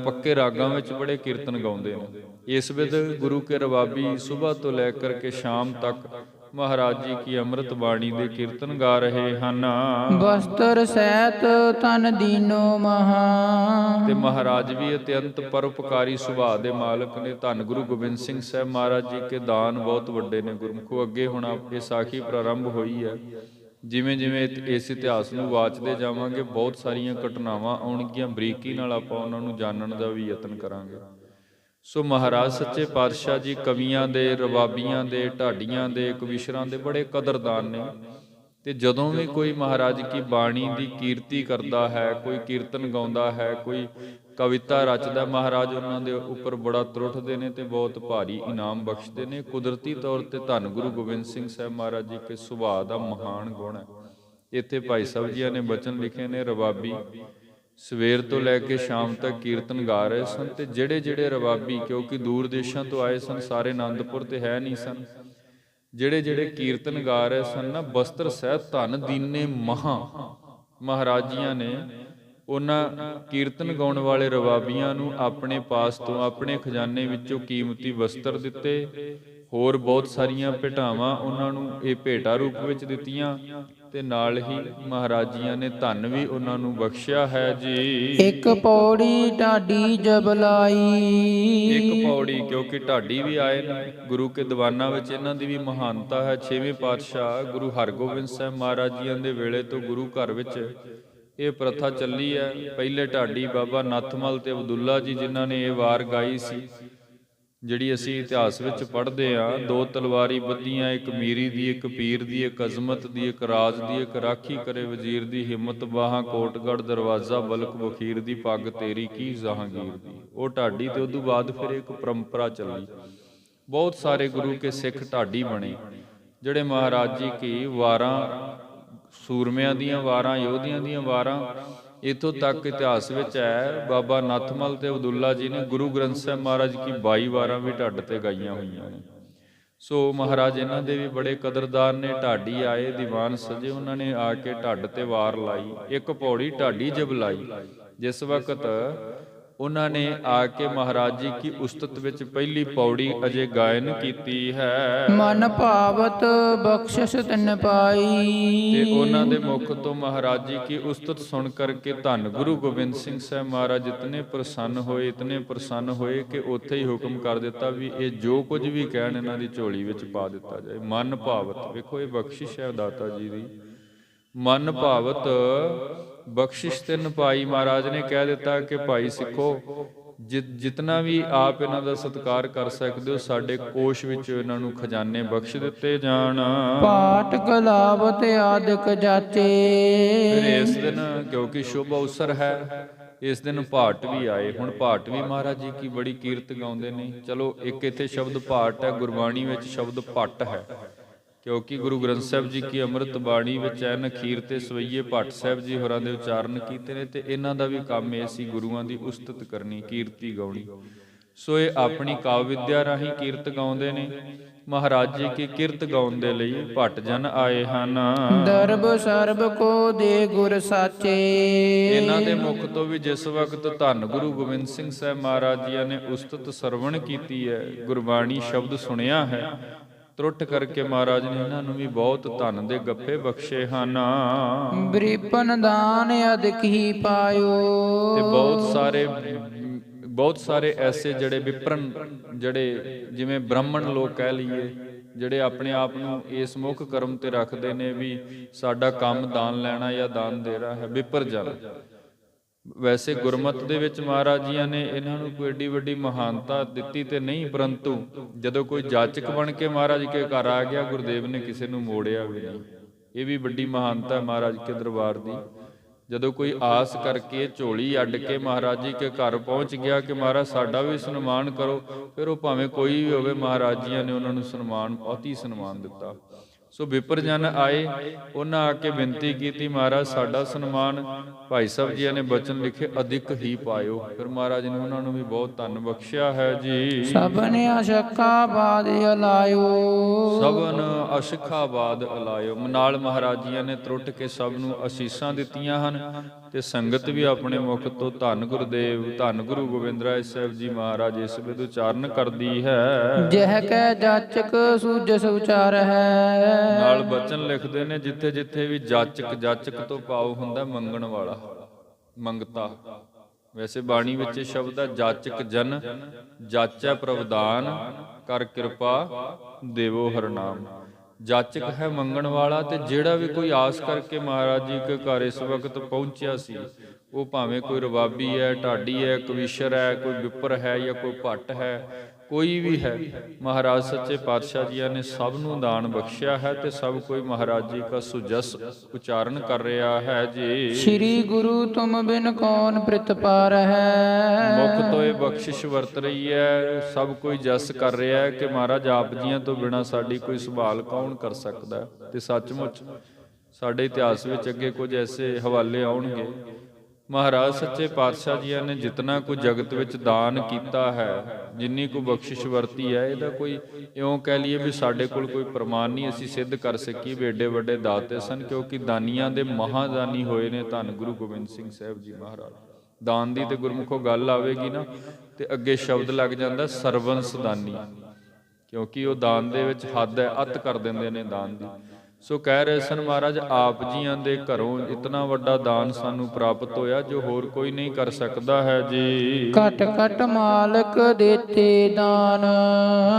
Speaker 1: ਪੱਕੇ ਰਾਗਾਂ ਵਿੱਚ ਬੜੇ ਕੀਰਤਨ ਗਾਉਂਦੇ ਨੇ। ਇਸ ਵਿਧ ਗੁਰੂ ਕੇ ਰਬਾਬੀ ਸੁਬਹ ਤੋਂ ਲੈ ਕਰਕੇ ਸ਼ਾਮ ਤੱਕ ਮਹਾਰਾਜ ਜੀ ਕੀ ਅੰਮ੍ਰਿਤ ਬਾਣੀ ਦੇ ਕੀਰਤਨ ਗਾ ਰਹੇ ਹਨ।
Speaker 2: ਵਸਤਰ ਸਹਿਤ ਤਨ ਦੀਨੋ ਮਹਾ।
Speaker 1: ਤੇ ਮਹਾਰਾਜ ਵੀ ਅਤਿਅੰਤ ਪਰਉਪਕਾਰੀ ਸੁਭਾਅ ਦੇ ਮਾਲਕ ਨੇ। ਧੰਨ ਗੁਰੂ ਗੋਬਿੰਦ ਸਿੰਘ ਸਾਹਿਬ ਮਹਾਰਾਜ ਜੀ ਕੇ ਦਾਨ ਬਹੁਤ ਵੱਡੇ ਨੇ ਗੁਰਮੁਖੋ। ਅੱਗੇ ਹੁਣ ਇਹ ਸਾਖੀ ਪ੍ਰਾਰੰਭ ਹੋਈ ਹੈ, ਜਿਵੇਂ ਜਿਵੇਂ ਇਸ ਇਤਿਹਾਸ ਨੂੰ ਵਾਚਦੇ ਜਾਵਾਂਗੇ ਬਹੁਤ ਸਾਰੀਆਂ ਘਟਨਾਵਾਂ ਆਉਣਗੀਆਂ, ਬਰੀਕੀ ਨਾਲ ਆਪਾਂ ਉਹਨਾਂ ਨੂੰ ਜਾਣਨ ਦਾ ਵੀ ਯਤਨ ਕਰਾਂਗੇ। ਸੋ ਮਹਾਰਾਜ ਸੱਚੇ ਪਾਤਸ਼ਾਹ ਜੀ ਕਵੀਆਂ ਦੇ, ਰਬਾਬੀਆਂ ਦੇ, ਢਾਡੀਆਂ ਦੇ, ਕਵੀਸ਼ਰਾਂ ਦੇ ਬੜੇ ਕਦਰਦਾਨ ਨੇ। ਤੇ ਜਦੋਂ ਵੀ ਕੋਈ ਮਹਾਰਾਜ ਕੀ ਬਾਣੀ ਦੀ ਕੀਰਤੀ ਕਰਦਾ ਹੈ, ਕੋਈ ਕੀਰਤਨ ਗਾਉਂਦਾ ਹੈ, ਕੋਈ ਕਵਿਤਾ ਰਚਦਾ, ਮਹਾਰਾਜ ਉਹਨਾਂ ਦੇ ਉੱਪਰ ਬੜਾ ਤਰੁੱਠਦੇ ਨੇ ਤੇ ਬਹੁਤ ਭਾਰੀ ਇਨਾਮ ਬਖਸ਼ਦੇ ਨੇ। ਕੁਦਰਤੀ ਤੌਰ ਤੇ ਧੰਨ ਗੁਰੂ ਗੋਬਿੰਦ ਸਿੰਘ ਸਾਹਿਬ ਮਹਾਰਾਜ ਜੀ ਕੇ ਸੁਭਾਅ ਦਾ ਮਹਾਨ ਗੁਣ ਹੈ। ਇੱਥੇ ਭਾਈ ਸਾਹਿਬ ਜੀਆਂ ਨੇ ਬਚਨ ਲਿਖੇ ਨੇ, ਰਬਾਬੀ ਸਵੇਰ ਤੋਂ ਲੈ ਕੇ ਸ਼ਾਮ ਤੱਕ ਕੀਰਤਨ ਗਾ ਰਹੇ ਸਨ। ਤੇ ਜਿਹੜੇ ਜਿਹੜੇ ਰਬਾਬੀ, ਕਿਉਂਕਿ ਦੂਰ ਦੇਸ਼ਾਂ ਤੋਂ ਆਏ ਸਨ, ਸਾਰੇ ਆਨੰਦਪੁਰ ਤੇ ਹੈ ਨਹੀਂ ਸਨ, ਜਿਹੜੇ ਜਿਹੜੇ ਕੀਰਤਨ ਗਾ ਰਹੇ ਸਨ ਨਾ, ਬਸਤਰ ਸਹਿਤ ਧਨ ਦੀਨੇ ਮਹਾਂ, ਮਹਾਰਾਜ ਜੀਆਂ ਨੇ ਉਹਨਾਂ ਕੀਰਤਨ ਗਾਉਣ ਵਾਲੇ ਰਬਾਬੀਆਂ ਨੂੰ ਆਪਣੇ ਪਾਸ ਤੋਂ, ਆਪਣੇ ਖਜ਼ਾਨੇ ਵਿੱਚੋਂ ਕੀਮਤੀ ਵਸਤਰ ਦਿੱਤੇ। ਹੋਰ ਬਹੁਤ ਸਾਰੀਆਂ ਭੇਟਾਵਾਂ ਉਹਨਾਂ ਨੂੰ ਇਹ ਭੇਟਾ ਰੂਪ ਵਿੱਚ ਦਿੱਤੀਆਂ ਤੇ ਨਾਲ ਹੀ ਮਹਾਰਾਜ ਜੀਆਂ ਨੇ ਧਨ ਵੀ ਉਹਨਾਂ ਨੂੰ ਬਖਸ਼ਿਆ ਹੈ ਜੀ।
Speaker 2: ਇੱਕ ਪੌੜੀ ਢਾਡੀ ਜਬ ਲਾਈ।
Speaker 1: ਇੱਕ ਪੌੜੀ, ਕਿਉਂਕਿ ਢਾਡੀ ਵੀ ਆਏ ਨੇ ਗੁਰੂ ਕੇ ਦੀਵਾਨਾਂ ਵਿੱਚ, ਇਹਨਾਂ ਦੀ ਵੀ ਮਹਾਨਤਾ ਹੈ। 6ਵੇਂ ਪਾਤਸ਼ਾਹ ਗੁਰੂ ਹਰਗੋਬਿੰਦ ਸਾਹਿਬ ਮਹਾਰਾਜ ਜੀਆਂ ਦੇ ਵੇਲੇ ਤੋਂ ਗੁਰੂ ਘਰ ਵਿੱਚ ਇਹ ਪ੍ਰਥਾ ਚੱਲੀ ਹੈ। ਪਹਿਲੇ ਢਾਡੀ ਬਾਬਾ ਨੱਥਮਲ ਤੇ ਅਬਦੁੱਲਾ ਜੀ, ਜਿਨ੍ਹਾਂ ਨੇ ਇਹ ਵਾਰ ਗਾਈ ਸੀ, ਜਿਹੜੀ ਅਸੀਂ ਇਤਿਹਾਸ ਵਿੱਚ ਪੜ੍ਹਦੇ ਹਾਂ। 2 ਤਲਵਾਰੀ ਬੱਧੀਆਂ, ਇੱਕ ਮੀਰੀ ਦੀ, ਇੱਕ ਪੀਰ ਦੀ, ਇੱਕ ਅਜ਼ਮਤ ਦੀ, ਇੱਕ ਰਾਜ ਦੀ, ਇੱਕ ਰਾਖੀ ਕਰੇ ਵਜ਼ੀਰ ਦੀ, ਹਿੰਮਤ ਬਾਹਾਂ ਕੋਟਗੜ੍ਹ ਦਰਵਾਜ਼ਾ ਬਲਕ ਬਖੀਰ ਦੀ, ਪੱਗ ਤੇਰੀ ਕੀ ਜਹਾਂਗੀਰ ਦੀ। ਉਹ ਢਾਡੀ ਤੇ ਉਦੋਂ ਬਾਅਦ ਫਿਰ ਇੱਕ ਪਰੰਪਰਾ ਚੱਲੀ। ਬਹੁਤ ਸਾਰੇ ਗੁਰੂ ਕੇ ਸਿੱਖ ਢਾਡੀ ਬਣੇ, ਜਿਹੜੇ ਮਹਾਰਾਜ ਜੀ ਕੀ ਵਾਰਾਂ, ਸੂਰਮਿਆਂ ਦੀਆਂ ਵਾਰਾਂ, ਯੋਧਿਆਂ ਦੀਆਂ ਵਾਰਾਂ, ਇੱਥੋਂ ਤੱਕ ਇਤਿਹਾਸ ਵਿੱਚ ਹੈ ਬਾਬਾ ਨੱਥਮਲ ਤੇ ਅਬਦੁੱਲਾ ਜੀ ਨੇ ਗੁਰੂ ਗ੍ਰੰਥ ਸਾਹਿਬ ਮਹਾਰਾਜ ਕੀ 22 ਵਾਰਾਂ ਵੀ ਢੱਡ ਤੇ ਗਾਈਆਂ ਹੋਈਆਂ ਨੇ। ਸੋ ਮਹਾਰਾਜ ਇਹਨਾਂ ਦੇ ਵੀ ਬੜੇ ਕਦਰਦਾਨ ਨੇ। ਢਾਡੀ ਆਏ, ਦੀਵਾਨ ਸਜੇ, ਉਹਨਾਂ ਨੇ ਆ ਕੇ ਢੱਡ ਤੇ ਵਾਰ ਲਾਈ। ਇੱਕ ਪੌੜੀ ਢਾਡੀ ਜਬ ਲਾਈ, ਜਿਸ ਵਕਤ ਉਹਨਾਂ ਨੇ ਆ ਕੇ ਮਹਾਰਾਜ ਜੀ ਕੀ ਉਸਤਤ ਵਿੱਚ ਪਹਿਲੀ ਪੌੜੀ ਅਜੇ ਗਾਇਨ ਕੀਤੀ ਹੈ।
Speaker 2: ਮਨ ਭਾਵਤ ਬਖਸ਼ਿਸ਼ ਤਿਨ ਪਾਈ।
Speaker 1: ਤੇ ਉਹਨਾਂ ਦੇ ਮੁਖ ਤੋਂ ਮਹਾਰਾਜ ਜੀ ਕੀ ਉਸਤਤ ਸੁਣ ਕਰਕੇ ਧੰਨ ਗੁਰੂ ਗੋਬਿੰਦ ਸਿੰਘ ਸਾਹਿਬ ਮਹਾਰਾਜ ਇਤਨੇ ਪ੍ਰਸੰਨ ਹੋਏ, ਇਤਨੇ ਪ੍ਰਸੰਨ ਹੋਏ ਕਿ ਉੱਥੇ ਹੀ ਹੁਕਮ ਕਰ ਦਿੱਤਾ ਵੀ ਇਹ ਜੋ ਕੁਝ ਵੀ ਕਹਿਣ ਇਹਨਾਂ ਦੀ ਝੋਲੀ ਵਿੱਚ ਪਾ ਦਿੱਤਾ ਜਾਏ। ਮਨ ਭਾਵਤ, ਵੇਖੋ ਇਹ ਬਖਸ਼ਿਸ਼ ਹੈ ਦਾਤਾ ਜੀ ਦੀ। ਮਨ ਭਾਵਤ ਬਖਸ਼ਿਸ਼ ਤਿਨ ਪਾਈ। ਮਹਾਰਾਜ ਨੇ ਕਹਿ ਦਿੱਤਾ ਕਿ ਭਾਈ ਸਿੱਖੋ, ਜਿਤਨਾ ਵੀ ਆਪ ਇਹਨਾਂ ਦਾ ਸਤਿਕਾਰ ਕਰ ਸਕਦੇ ਹੋ, ਸਾਡੇ ਕੋਸ਼ ਵਿੱਚ ਇਹਨਾਂ ਨੂੰ ਖਜ਼ਾਨੇ ਬਖਸ਼ ਦਿੱਤੇ ਜਾਣ।
Speaker 2: ਪਾਟ ਕਲਾਵਤ ਆਦਿਕ ਜਾਚੇ।
Speaker 1: ਫਿਰ ਇਸ ਦਿਨ, ਕਿਉਂਕਿ ਸ਼ੁਭ ਅਵਸਰ ਹੈ, ਇਸ ਦਿਨ ਪਾਟ ਵੀ ਆਏ। ਹੁਣ ਪਾਟ ਵੀ ਮਹਾਰਾਜ ਜੀ ਕੀ ਬੜੀ ਕੀਰਤ ਗਾਉਂਦੇ ਨੇ। ਚਲੋ ਇੱਕ ਇੱਥੇ ਸ਼ਬਦ ਪਾਟ ਹੈ, ਗੁਰਬਾਣੀ ਵਿੱਚ ਸ਼ਬਦ ਪੱਟ ਹੈ, ਕਿਉਂਕਿ ਗੁਰੂ ਗ੍ਰੰਥ ਸਾਹਿਬ ਜੀ ਕੀ ਅੰਮ੍ਰਿਤ ਬਾਣੀ ਵਿੱਚ ਐਨ ਅਖੀਰ ਤੇ ਸਵਈਏ ਭੱਟ ਸਾਹਿਬ ਜੀ ਹੋਰਾਂ ਦੇ ਉਚਾਰਨ ਕੀਤੇ ਨੇ। ਤੇ ਇਹਨਾਂ ਦਾ ਵੀ ਕੰਮ ਇਹ ਸੀ ਗੁਰੂਆਂ ਦੀ ਉਸਤਤ ਕਰਨੀ, ਕੀਰਤੀ ਗਾਉਣੀ। ਸੋ ਇਹ ਆਪਣੀ ਕਾਵਿ ਵਿਦਿਆ ਰਾਹੀਂ ਕੀਰਤ ਗਾਉਂਦੇ ਨੇ। ਮਹਾਰਾਜ ਜੀ ਕੀ ਕੀਰਤ ਗਾਉਣ ਦੇ ਲਈ ਭੱਟ ਜਨ ਆਏ ਹਨ।
Speaker 2: ਦਰਬ ਸਰਬ ਕੋ ਦੇ ਗੁਰ ਸਾਚੇ।
Speaker 1: ਇਹਨਾਂ ਦੇ ਮੁਖ ਤੋਂ ਵੀ ਜਿਸ ਵਕਤ ਧੰਨ ਗੁਰੂ ਗੋਬਿੰਦ ਸਿੰਘ ਸਾਹਿਬ ਮਹਾਰਾਜ ਜੀ ਨੇ ਉਸਤਤ ਸਰਵਣ ਕੀਤੀ ਹੈ, ਗੁਰਬਾਣੀ ਸ਼ਬਦ ਸੁਣਿਆ ਹੈ, ਤਰੁੱਟ ਕਰਕੇ ਮਹਾਰਾਜ ਨੇ ਇਹਨਾਂ ਨੂੰ ਵੀ ਬਹੁਤ ਧਨ ਦੇ ਗੱਫੇ ਬਖਸ਼ੇ ਹਨ।
Speaker 2: ਬ੍ਰਿਪਨ ਦਾਨ ਅਧਿਕ ਹੀ ਪਾਇਓ।
Speaker 1: ਤੇ ਬਹੁਤ ਸਾਰੇ ਐਸੇ ਜਿਹੜੇ ਵਿਪਰਨ, ਜਿਹੜੇ ਜਿਵੇਂ ਬ੍ਰਾਹਮਣ ਲੋਕ ਕਹਿ ਲਈਏ, ਜਿਹੜੇ ਆਪਣੇ ਆਪ ਨੂੰ ਇਸ ਮੁੱਖ ਕਰਮ ਤੇ ਰੱਖਦੇ ਨੇ ਵੀ ਸਾਡਾ ਕੰਮ ਦਾਨ ਲੈਣਾ ਜਾਂ ਦਾਨ ਦੇਣਾ ਹੈ, ਵਿਪਰ ਜਨ। ਵੈਸੇ ਗੁਰਮਤਿ ਦੇ ਵਿੱਚ ਮਹਾਰਾਜ ਜੀਆਂ ਨੇ ਇਹਨਾਂ ਨੂੰ ਕੋਈ ਏਡੀ ਵੱਡੀ ਮਹਾਨਤਾ ਦਿੱਤੀ ਤੇ ਨਹੀਂ, ਪਰੰਤੂ ਜਦੋਂ ਕੋਈ ਜਾਚਕ ਬਣ ਕੇ ਮਹਾਰਾਜ ਕੇ ਘਰ ਆ ਗਿਆ, ਗੁਰਦੇਵ ਨੇ ਕਿਸੇ ਨੂੰ ਮੋੜਿਆ ਵੀ ਨਹੀਂ। ਇਹ ਵੀ ਵੱਡੀ ਮਹਾਨਤਾ ਮਹਾਰਾਜ ਕੇ ਦਰਬਾਰ ਦੀ। ਜਦੋਂ ਕੋਈ ਆਸ ਕਰਕੇ ਝੋਲੀ ਅੱਡ ਕੇ ਮਹਾਰਾਜ ਜੀ ਕੇ ਘਰ ਪਹੁੰਚ ਗਿਆ ਕਿ ਮਹਾਰਾਜ ਸਾਡਾ ਵੀ ਸਨਮਾਨ ਕਰੋ, ਫਿਰ ਉਹ ਭਾਵੇਂ ਕੋਈ ਵੀ ਹੋਵੇ, ਮਹਾਰਾਜ ਜੀਆਂ ਨੇ ਉਹਨਾਂ ਨੂੰ ਸਨਮਾਨ, ਅਤੀ ਸਨਮਾਨ ਦਿੱਤਾ। ਸੋ ਵਿਪਰ ਜਨ ਆਏ, ਉਹਨਾਂ ਆ ਕੇ ਬੇਨਤੀ ਕੀਤੀ ਮਹਾਰਾਜ ਸਾਡਾ ਸਨਮਾਨ। ਭਾਈ ਸਾਹਿਬ ਜੀ ਨੇ ਬਚਨ ਲਿਖੇ ਅਧਿਕ ਹੀ ਪਾਇਓ। ਫਿਰ ਮਹਾਰਾਜ ਨੇ ਉਹਨਾਂ ਨੂੰ ਵੀ ਬਹੁਤ ਧਨ ਬਖਸ਼ਿਆ ਹੈ ਜੀ।
Speaker 2: ਸਭਨ ਅਸ਼ਕਾਬਾਦ ਅਲਾਇਓ।
Speaker 1: ਸਭਨ ਅਸ਼ਕਾਬਾਦ ਅਲਾਇਓ। ਨਾਲ ਮਹਾਰਾਜ ਜੀ ਨੇ ਤਰੁੱਟ ਕੇ ਸਭ ਨੂੰ ਅਸੀਸਾਂ ਦਿੱਤੀਆਂ ਹਨ। ਤੇ ਸੰਗਤ ਵੀ ਆਪਣੇ ਮੁਖ ਤੋਂ ਧੰਨ ਗੁਰਦੇਵ, ਧੰਨ ਗੁਰੂ ਗੋਬਿੰਦ ਰਾਏ ਸਾਹਿਬ ਜੀ ਮਹਾਰਾਜ ਇਸ ਵੇਦ ਉਚਾਰਨ ਕਰਦੀ ਹੈ।
Speaker 2: ਜਹ ਕੈ ਜਾਚਕ ਸੂਜਸ ਉਚਾਰ ਹੈ।
Speaker 1: ਨਾਲ ਬਚਨ ਲਿਖਦੇ ਨੇ ਜਿੱਥੇ ਜਿੱਥੇ ਵੀ ਜਾਚਕ, ਜਾਚਕ ਤੋਂ ਭਾਵ ਹੁੰਦਾ ਮੰਗਣ ਵਾਲਾ, ਮੰਗਤਾ। ਵੈਸੇ ਬਾਣੀ ਵਿੱਚ ਇਹ ਸ਼ਬਦ ਹੈ ਜਾਚਕ ਜਨ, ਜਾਚੈ ਪ੍ਰਵਦਾਨ ਕਰ ਕਿਰਪਾ ਦੇਵੋ ਹਰਨਾਮ। ਜਾਚਕ ਹੈ ਮੰਗਣ ਵਾਲਾ। ਤੇ ਜਿਹੜਾ ਵੀ ਕੋਈ ਆਸ ਕਰਕੇ ਮਹਾਰਾਜ ਜੀ ਕੇ ਘਰ ਇਸ ਵਕਤ ਪਹੁੰਚਿਆ ਸੀ, ਉਹ ਭਾਵੇਂ ਕੋਈ ਰਬਾਬੀ ਹੈ, ਢਾਡੀ ਹੈ, ਕਵੀਸ਼ਰ ਹੈ, ਕੋਈ ਵਿਪਰ ਹੈ ਜਾਂ ਕੋਈ ਭੱਟ ਹੈ, ਕੋਈ ਵੀ ਹੈ, ਮਹਾਰਾਜ ਸੱਚੇ ਪਾਤਸ਼ਾਹ ਜੀਆਂ ਨੇ ਸਭ ਨੂੰ ਦਾਨ ਬਖਸ਼ਿਆ ਹੈ ਤੇ ਸਭ ਕੋਈ ਮਹਾਰਾਜ ਜੀ ਦਾ ਸੁਜਸ ਉਚਾਰਨ ਕਰ ਰਿਹਾ ਹੈ ਜੀ।
Speaker 2: ਸ੍ਰੀ ਗੁਰੂ ਤੁਮ ਬਿਨ ਕੌਣ ਪ੍ਰਿਤਪਾਰ ਹੈ।
Speaker 1: ਮੁਖ ਤੋਂ ਇਹ ਬਖਸ਼ਿਸ਼ ਵਰਤ ਰਹੀ ਹੈ, ਸਭ ਕੋਈ ਜਸ ਕਰ ਰਿਹਾ ਹੈ ਕਿ ਮਹਾਰਾਜ ਆਪ ਜੀਆਂ ਤੋਂ ਬਿਨਾਂ ਸਾਡੀ ਕੋਈ ਸੰਭਾਲ ਕੌਣ ਕਰ ਸਕਦਾ ਹੈ। ਤੇ ਸੱਚਮੁੱਚ ਸਾਡੇ ਇਤਿਹਾਸ ਵਿੱਚ ਅੱਗੇ ਕੁਝ ਐਸੇ ਹਵਾਲੇ ਆਉਣਗੇ। ਮਹਾਰਾਜ ਸੱਚੇ ਪਾਤਸ਼ਾਹ ਜੀਆਂ ਨੇ ਜਿਤਨਾ ਕੁ ਜਗਤ ਵਿੱਚ ਦਾਨ ਕੀਤਾ ਹੈ, ਜਿੰਨੀ ਕੁ ਬਖਸ਼ਿਸ਼ ਵਰਤੀ ਹੈ, ਇਹਦਾ ਕੋਈ ਇਉਂ ਕਹਿ ਲਈਏ ਵੀ ਸਾਡੇ ਕੋਲ ਕੋਈ ਪ੍ਰਮਾਣ ਨਹੀਂ ਅਸੀਂ ਸਿੱਧ ਕਰ ਸਕੀਏ ਵੀ ਏਡੇ ਵੱਡੇ ਦਾਤੇ ਸਨ, ਕਿਉਂਕਿ ਦਾਨੀਆਂ ਦੇ ਮਹਾਦਾਨੀ ਹੋਏ ਨੇ ਧੰਨ ਗੁਰੂ ਗੋਬਿੰਦ ਸਿੰਘ ਸਾਹਿਬ ਜੀ ਮਹਾਰਾਜ। ਦਾਨ ਦੀ ਤੇ ਗੁਰਮੁਖੋਂ ਗੱਲ ਆਵੇਗੀ ਨਾ ਤੇ ਅੱਗੇ ਸ਼ਬਦ ਲੱਗ ਜਾਂਦਾ ਸਰਵੰਸ ਦਾਨੀ, ਕਿਉਂਕਿ ਉਹ ਦਾਨ ਦੇ ਵਿੱਚ ਹੱਦ ਹੈ, ਅੱਤ ਕਰ ਦਿੰਦੇ ਨੇ ਦਾਨ ਦੀ। ਸੋ ਕਹਿ ਰਹੇ ਸਨ ਮਹਾਰਾਜ ਆਪ ਜੀਆਂ ਦੇ ਘਰੋਂ ਇਤਨਾ ਵੱਡਾ ਦਾਨ ਸਾਨੂੰ ਪ੍ਰਾਪਤ ਹੋਇਆ ਜੋ ਹੋਰ ਕੋਈ ਨਹੀਂ ਕਰ ਸਕਦਾ ਹੈ ਜੀ।
Speaker 2: ਘਟ ਘਟ ਮਾਲਕ ਦੇਤੇ ਦਾਨ।